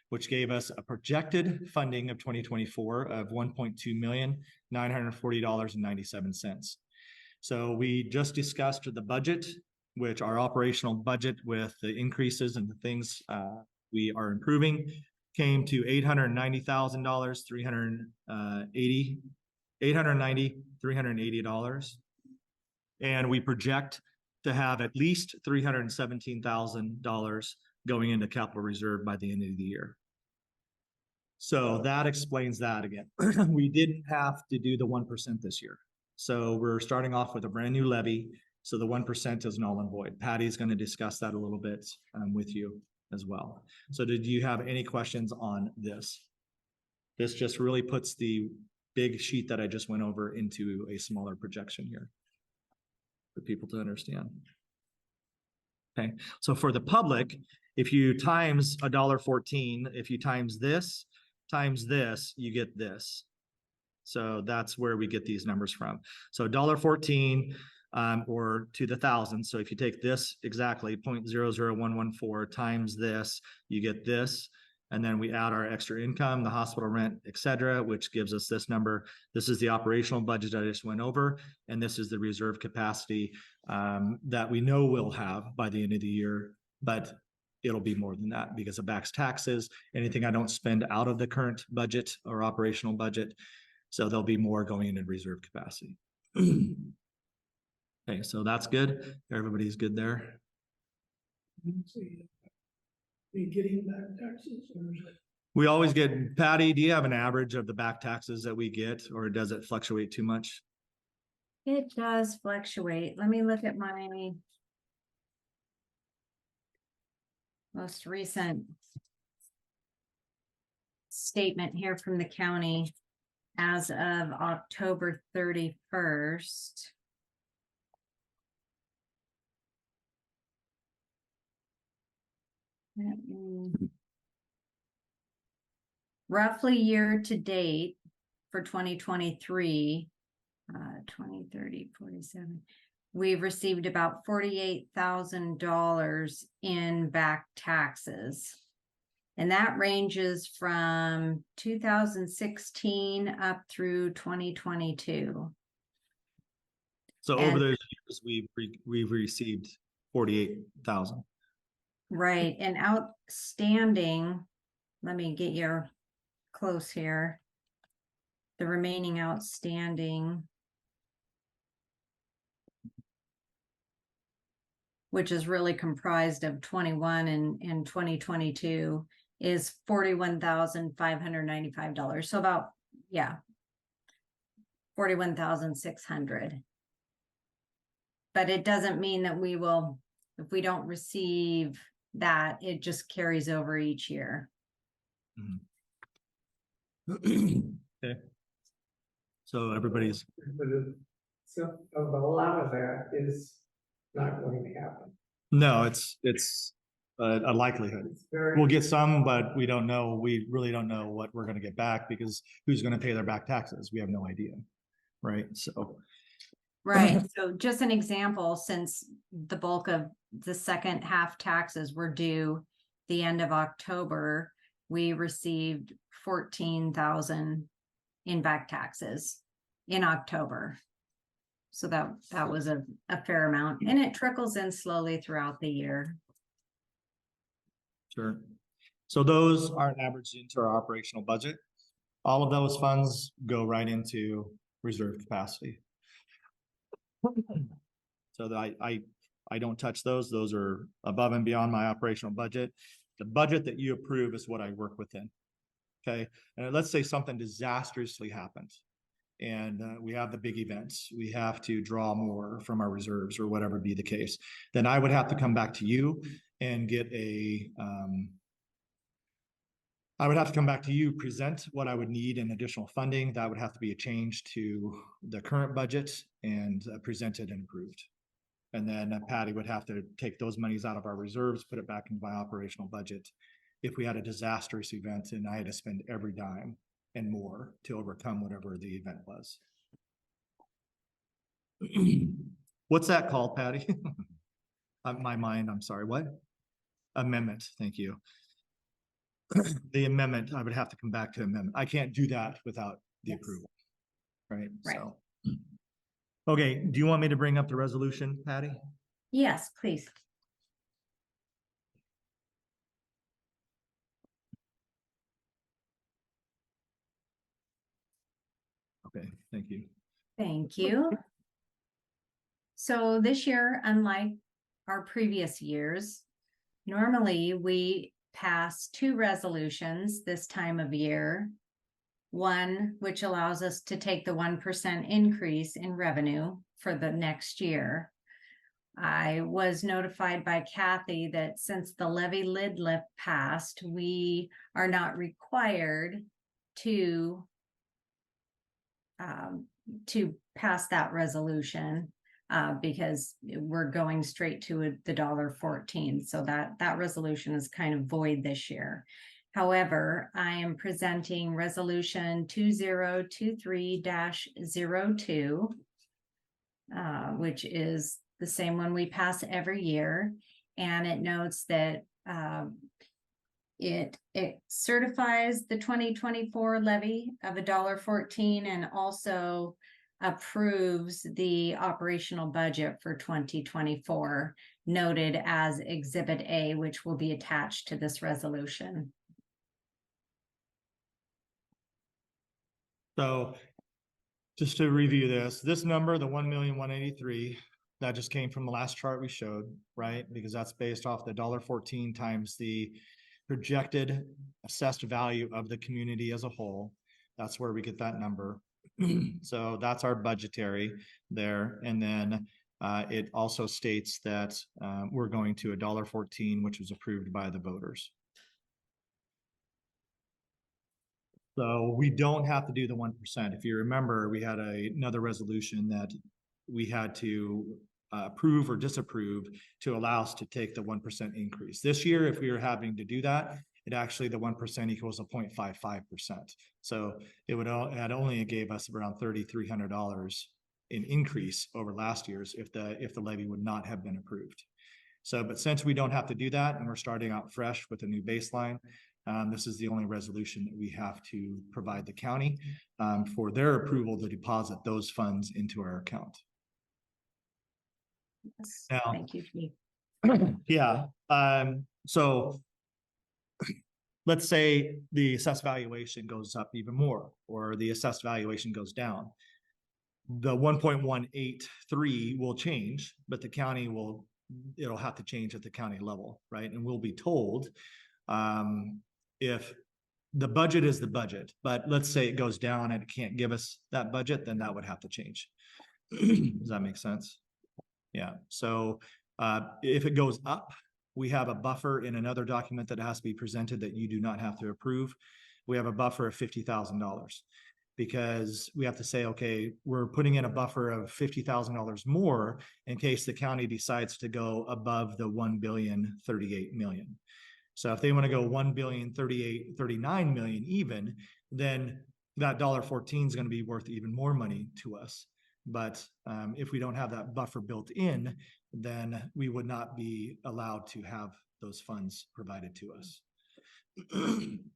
which gave us a projected funding of 2024 of $1,2940,97. So we just discussed the budget, which our operational budget with the increases and the things we are improving came to $890,000, $380. And we project to have at least $317,000 going into capital reserve by the end of the year. So that explains that again. We didn't have to do the 1% this year. So we're starting off with a brand new levy. So the 1% is null and void. Patty's going to discuss that a little bit with you as well. So did you have any questions on this? This just really puts the big sheet that I just went over into a smaller projection here for people to understand. Okay, so for the public, if you times $1.14, if you times this, you get this. So that's where we get these numbers from. So $1.14 or to the thousand. So if you take this exactly 0.00114 times this, you get this. And then we add our extra income, the hospital rent, etc., which gives us this number. This is the operational budget I just went over. And this is the reserve capacity that we know we'll have by the end of the year. But it'll be more than that because of back taxes, anything I don't spend out of the current budget or operational budget. So there'll be more going into reserve capacity. Okay, so that's good. Everybody's good there. Be getting back taxes or is it? We always get, Patty, do you have an average of the back taxes that we get, or does it fluctuate too much? It does fluctuate. Let me look at my most recent statement here from the county as of October 31st. Roughly year to date for 2023, 20, 30, 47, we've received about $48,000 in back taxes. And that ranges from 2016 up through 2022. So over those years, we've received 48,000. Right, and outstanding, let me get you close here. The remaining outstanding, which is really comprised of 21 and 2022, is $41,595. So about, yeah, 41,600. But it doesn't mean that we will, if we don't receive that, it just carries over each year. Okay. So everybody's. So a lot of that is not going to happen. No, it's a likelihood. We'll get some, but we don't know. We really don't know what we're going to get back because who's going to pay their back taxes? We have no idea. Right. So. Right. So just an example, since the bulk of the second half taxes were due the end of October, we received 14,000 in back taxes in October. So that was a fair amount, and it trickles in slowly throughout the year. Sure. So those aren't averaged into our operational budget. All of those funds go right into reserve capacity. So that I don't touch those. Those are above and beyond my operational budget. The budget that you approve is what I work within. Okay, and let's say something disastrously happens and we have the big events, we have to draw more from our reserves or whatever be the case, then I would have to come back to you and get I would have to come back to you, present what I would need in additional funding. That would have to be a change to the current budget and presented and approved. And then Patty would have to take those monies out of our reserves, put it back into my operational budget. If we had a disastrous event and I had to spend every dime and more to overcome whatever the event was. What's that called, Patty? My mind, I'm sorry, what? Amendment, thank you. The amendment, I would have to come back to amendment. I can't do that without the approval, right? Right. So, okay, do you want me to bring up the resolution, Patty? Yes, please. Okay, thank you. Thank you. So this year, unlike our previous years, normally we pass 2 resolutions this time of year. One, which allows us to take the 1% increase in revenue for the next year. I was notified by Kathy that since the levy lid lift passed, we are not required to pass that resolution because we're going straight to the $1.14. So that resolution is kind of void this year. However, I am presenting resolution 2023-02, which is the same one we pass every year. And it notes that it certifies the 2024 levy of $1.14 and also approves the operational budget for 2024 noted as Exhibit A, which will be attached to this resolution. So just to review this number, the 1,183,000, that just came from the last chart we showed, right? Because that's based off the $1.14 times the projected assessed value of the community as a whole. That's where we get that number. So that's our budgetary there. And then it also states that we're going to $1.14, which was approved by the voters. So we don't have to do the 1%. If you remember, we had another resolution that we had to approve or disapprove to allow us to take the 1% increase. This year, if we were having to do that, it actually, the 1% equals a 0.55%. So it only gave us around $3,300 in increase over last year's if the levy would not have been approved. So, but since we don't have to do that and we're starting out fresh with a new baseline, this is the only resolution that we have to provide the county for their approval to deposit those funds into our account. Yes, Now, thank you, Chief. Yeah. So let's say the assessed valuation goes up even more, or the assessed valuation goes down. The 1.183 will change, but the county it'll have to change at the county level, right? And we'll be told if the budget is the budget, but let's say it goes down and it can't give us that budget, then that would have to change. Does that make sense? Yeah. So if it goes up, we have a buffer in another document that has to be presented that you do not have to approve. We have a buffer of $50,000 because we have to say, okay, we're putting in a buffer of $50,000 more in case the county decides to go above the $1,038,000,000. So if they want to go $1,038,039,000,000 even, then that $1.14 is going to be worth even more money to us. But if we don't have that buffer built in, then we would not be allowed to have those funds provided to us. And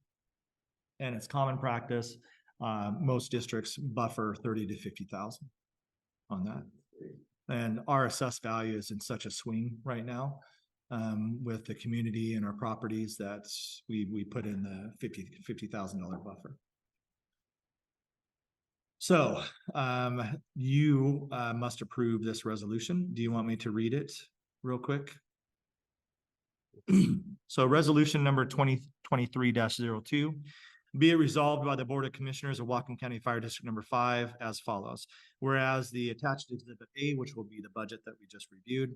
it's common practice. Most districts buffer 30 to 50,000 on that. And our assessed value is in such a swing right now with the community and our properties that we put in the $50,000 buffer. So, you, must approve this resolution. Do you want me to read it real quick? So resolution number 2023-02, be it resolved by the Board of Commissioners of Whatcom County Fire District number 5 as follows. Whereas the attached exhibit A, which will be the budget that we just reviewed,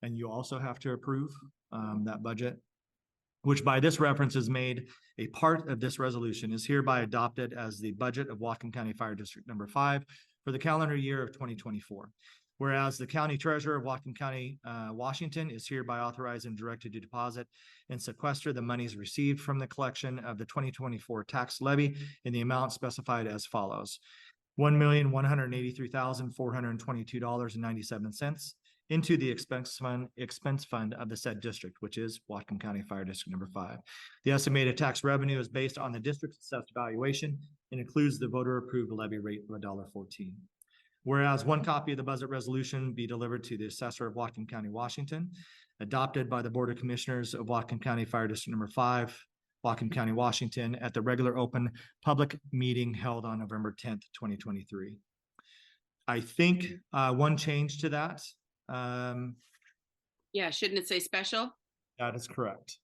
and you also have to approve that budget, which by this reference is made a part of this resolution, is hereby adopted as the budget of Whatcom County Fire District number 5 for the calendar year of 2024. Whereas the county treasurer of Whatcom County, Washington is hereby authorized and directed to deposit and sequester the monies received from the collection of the 2024 tax levy in the amount specified as follows: $1,183,422.97 into the expense fund of the said district, which is Whatcom County Fire District number 5. The estimated tax revenue is based on the district's assessed valuation and includes the voter approved levy rate of $1.14. Whereas one copy of the budget resolution be delivered to the assessor of Whatcom County, Washington, adopted by the Board of Commissioners of Whatcom County Fire District number 5, Whatcom County, Washington, at the regular open public meeting held on November 10th, 2023. I think one change to that. Yeah, shouldn't it say special? That is correct.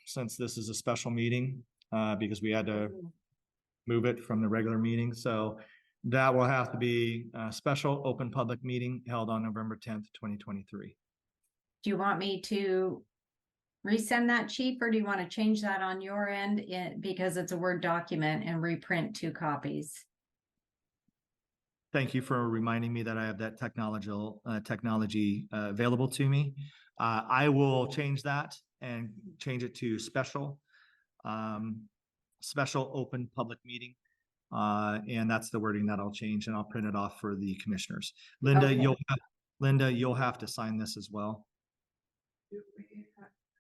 Since this is a special meeting, because we had to move it from the regular meeting. So that will have to be a special open public meeting held on November 10th, 2023. Do you want me to resend that, Chief, or do you want to change that on your end because it's a Word document and reprint 2 copies? Thank you for reminding me that I have that technology available to me. I will change that and change it to special open public meeting. And that's the wording that I'll change, and I'll print it off for the commissioners. Linda, Okay. you'll have to sign this as well. Do we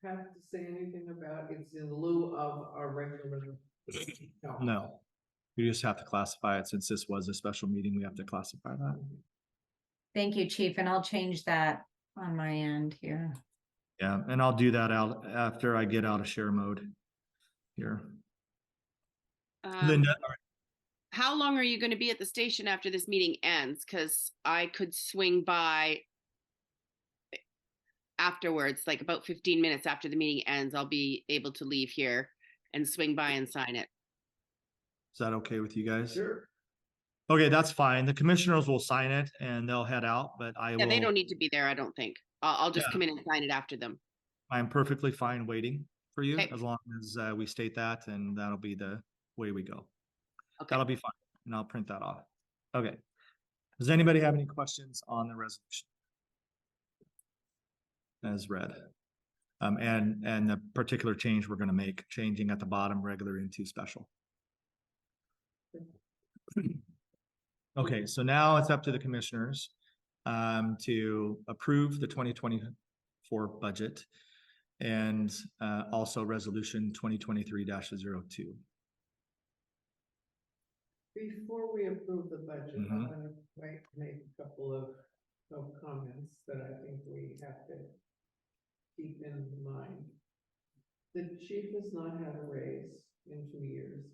have to say anything about it's in lieu of our regular? No, we just have to classify it. Since this was a special meeting, we have to classify that. Thank you, Chief, and I'll change that on my end here. Yeah, and I'll do that out after I get out of share mode here. Linda, How long are you going to be at the station after this meeting ends? Because I could swing by afterwards, like about 15 minutes after the meeting ends. I'll be able to leave here and swing by and sign it. is that okay with you guys? Sure. Okay, that's fine. The commissioners will sign it and they'll head out, but I Yeah, will. they don't need to be there, I don't think. I'll just Yeah. come in and sign it after them. I'm perfectly fine waiting for you Okay. as long as we state that, and that'll be the way we go. Okay. That'll be fine, and I'll print that off. Okay. Does anybody have any questions on the resolution as read? And the particular change we're going to make, changing at the bottom regular into special. Okay, so now it's up to the commissioners to approve the 2024 budget and also resolution 2023-02. Before we approve the budget, I'm Mhm. gonna make a couple of comments that I think we have to keep in mind. The chief has not had a raise in 2 years.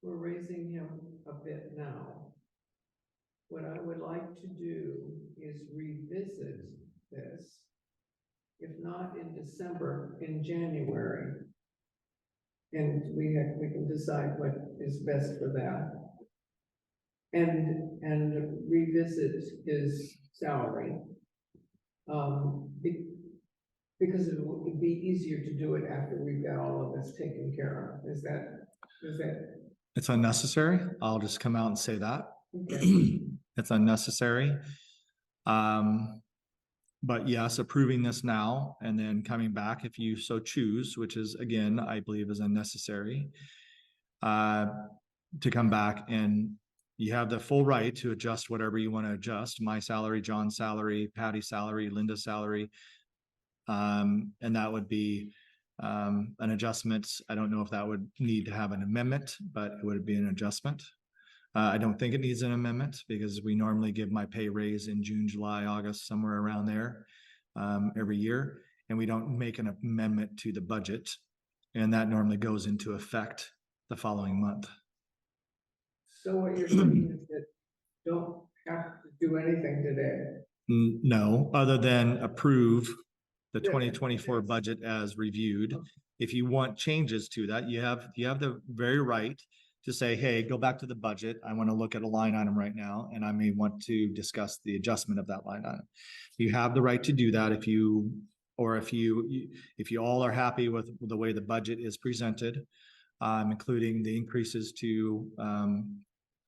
We're raising him a bit now. What I would like to do is revisit this, if not in December, in January. And we can decide what is best for that. And revisit his salary. Because it would be easier to do it after we've got all of this taken care of. Is that? It's unnecessary. I'll just come out and say that. Okay. It's unnecessary. But yes, approving this now and then coming back if you so choose, which is again, I believe is unnecessary, to come back, and you have the full right to adjust whatever you want to adjust. My salary, John's salary, Patty's salary, Linda's salary. And that would be an adjustment. I don't know if that would need to have an amendment, but it would be an adjustment. I don't think it needs an amendment because we normally give my pay raise in June, July, August, somewhere around there every year. And we don't make an amendment to the budget. And that normally goes into effect the following month. So what you're saying is that don't have to do anything today. No, other than approve the Yeah. 2024 budget as reviewed. If you want changes to that, you have the very right to say, hey, go back to the budget. I want to look at a line item right now, and I may want to discuss the adjustment of that line item. You have the right to do that if you all are happy with the way the budget is presented, including the increases to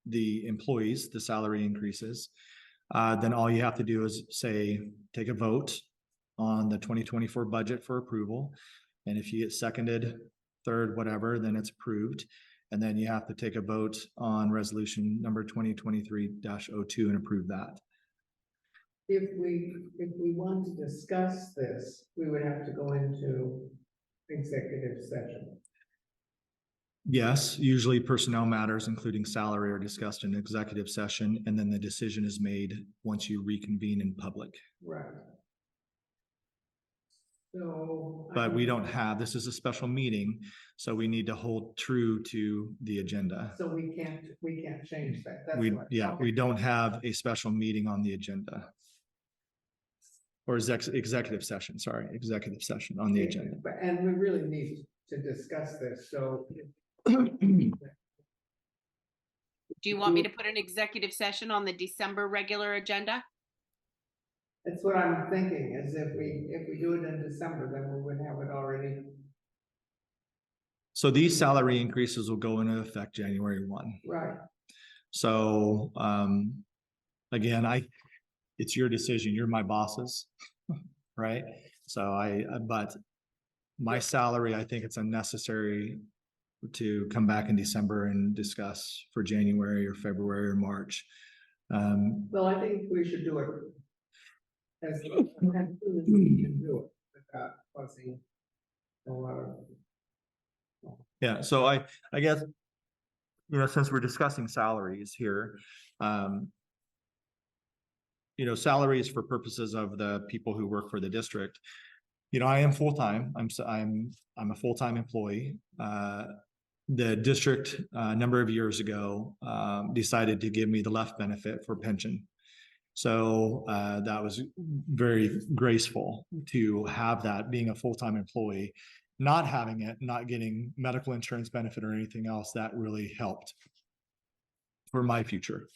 the employees, the salary increases. Then all you have to do is say, take a vote on the 2024 budget for approval. And if you get seconded, third, whatever, then it's approved. And then you have to take a vote on resolution number 2023-02 and approve that. If we want to discuss this, we would have to go into executive session. Yes, usually personnel matters, including salary, are discussed in executive session, and then the decision is made once you reconvene in public. Right. So. But we don't have, this is a special meeting, so we need to hold true to the agenda. So we can't change that. That's what- We don't have a special meeting on the agenda. Or executive session, sorry, executive session on the agenda. And we really need to discuss this, so. Do you want me to put an executive session on the December regular agenda? That's what I'm thinking, is if we do it in December, then we would have it already. So these salary increases will go into effect January 1. Right. So, again, it's your decision. You're my bosses, right? So but my salary, I think it's unnecessary to come back in December and discuss for January or February or March. Well, I think we should do it as soon as we can do it without causing a lot of. Yeah, so I guess, since we're discussing salaries here, salaries for purposes of the people who work for the district. I am full-time. I'm a full-time employee. The district a number of years ago decided to give me the left benefit for pension. So that was very graceful to have that, being a full-time employee. Not having it, not getting medical insurance benefit or anything else, that really helped for my future.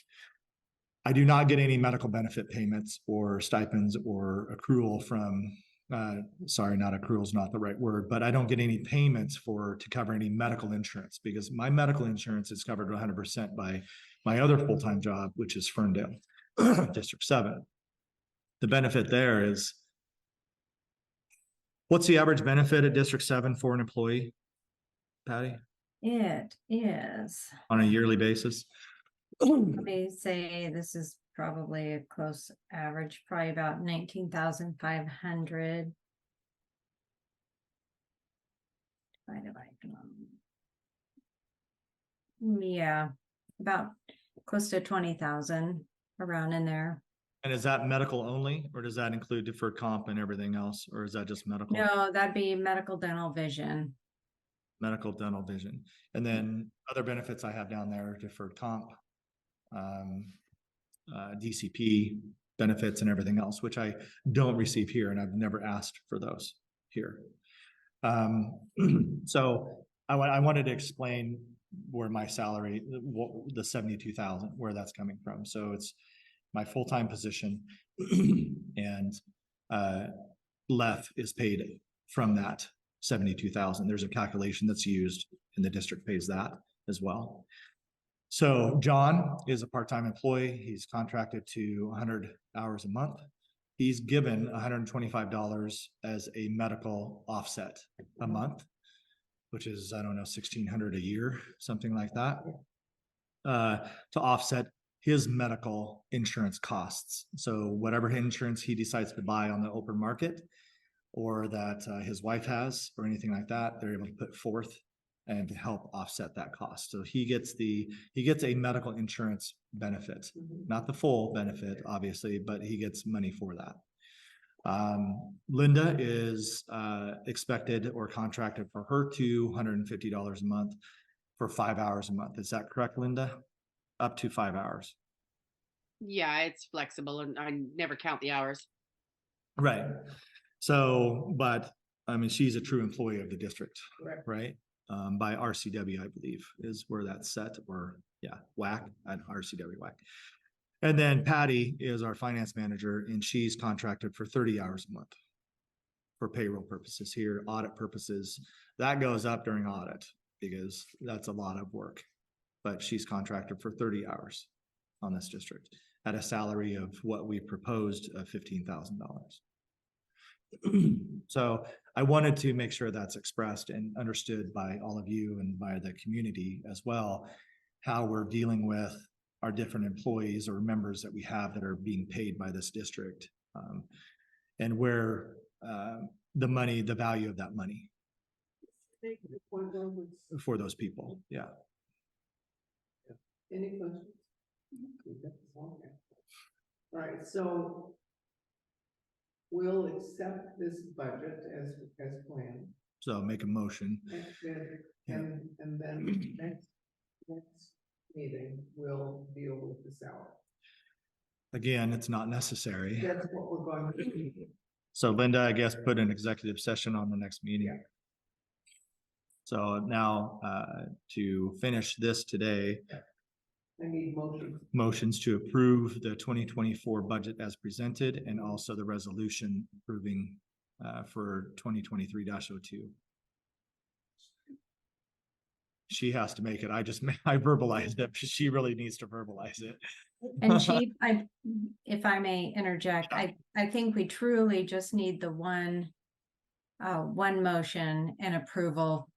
I do not get any medical benefit payments or stipends or accrual from, sorry, not accrual is not the right word, but I don't get any payments to cover any medical insurance, because my medical insurance is covered 100% by my other full-time job, which is Ferndale, District 7. The benefit there is, what's the average benefit at District 7 for an employee, Patty, It is, on a yearly basis? let me say, this is probably a close average, probably about 19,500. Divided by, yeah, about close to 20,000, around in there. And is that medical only, or does that include deferred comp and everything else, or is that just medical? No, that'd be medical, dental, vision. Medical, dental, vision. And then other benefits I have down there, deferred comp, DCP benefits and everything else, which I don't receive here, and I've never asked for those here. So I wanted to explain where my salary, the 72,000, where that's coming from. So it's my full-time position, and LEF is paid from that 72,000. There's a calculation that's used, and the district pays that as well. So John is a part-time employee. He's contracted to 100 hours a month. He's given $125 as a medical offset a month, which is, I don't know, $1,600 a year, something like that, to offset his medical insurance costs. So whatever insurance he decides to buy on the open market, or that his wife has, or anything like that, they're able to put forth and to help offset that cost. So he gets a medical insurance benefit, not the full benefit, obviously, but he gets money for that. Linda is expected or contracted for her $250 a month for 5 hours a month. Is that correct, Linda? up to 5 hours. Yeah, it's flexible and I never count the hours. Right. So, but I mean, she's a true employee of the district, Correct. right? By RCW, I believe, is where that's set, or yeah, WAC at RCW WAC. And then Patty is our finance manager, and she's contracted for 30 hours a month for payroll purposes here, audit purposes. That goes up during audit because that's a lot of work. But she's contracted for 30 hours on this district at a salary of what we proposed of $15,000. So I wanted to make sure that's expressed and understood by all of you and by the community as well, how we're dealing with our different employees or members that we have that are being paid by this district, and where the money, the value of that money for those people. Yeah. Any questions? Okay. All right, so we'll accept this budget as planned. So make a motion. And then next meeting, we'll deal with the salary. Again, it's not necessary. That's what we're going to do. So Linda, I guess, put an executive session on the next meeting. So now, to finish this today, I need motions. motions to approve the 2024 budget as presented and also the resolution approving for 2023-02. She has to make it. I verbalized it. She really needs to verbalize it. And she, if I may interject, I think we truly just need the one motion and approval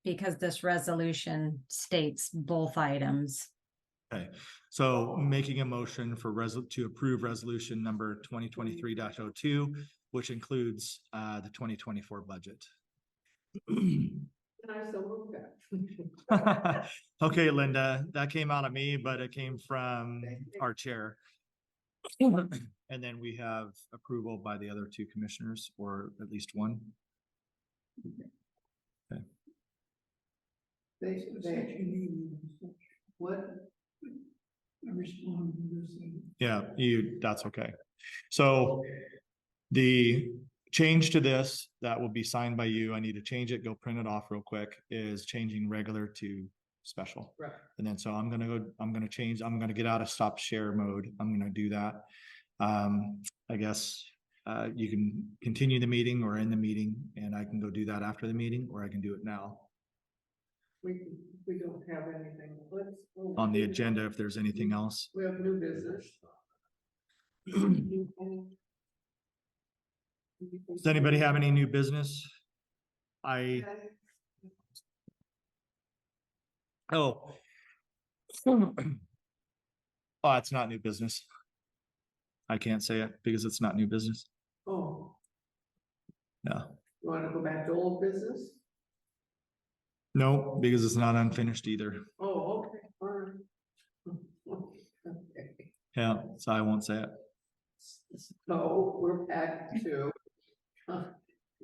because this resolution states both items. Okay, so making a motion for to approve resolution number 2023-02, which includes the 2024 budget. And I so move that. Okay, Linda, that came out of me, but it came from our chair. And then we have approval by the other two commissioners, or at least one. Okay. What? I respond to this thing. Yeah, that's okay. So the change to this that will be signed by you, I need to change it, go print it off real quick, is changing regular to special. Right. And then so I'm gonna get out of stop share mode. I'm gonna do that. I guess you can continue the meeting or end the meeting, and I can go do that after the meeting, or I can do it now We don't have anything. on the agenda if there's anything else. We have new business. Does anybody have any new business? Oh, it's not new business. I can't say it because it's not new business. Oh, No, you want to go back to old business? no, because it's not unfinished either. Oh, okay, all right. Okay. Yeah, so I won't say it. So we're back to,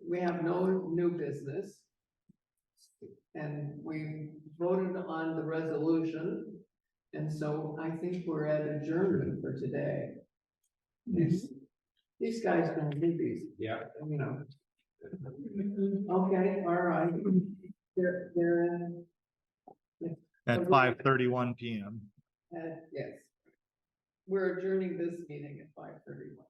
we have no new business. And we voted on the resolution. And so I think we're at adjournment for today. These guys don't do these. Yeah. You know. Okay, all right. They're At 5:31 p.m. yes. We're adjourning this meeting at 5:31.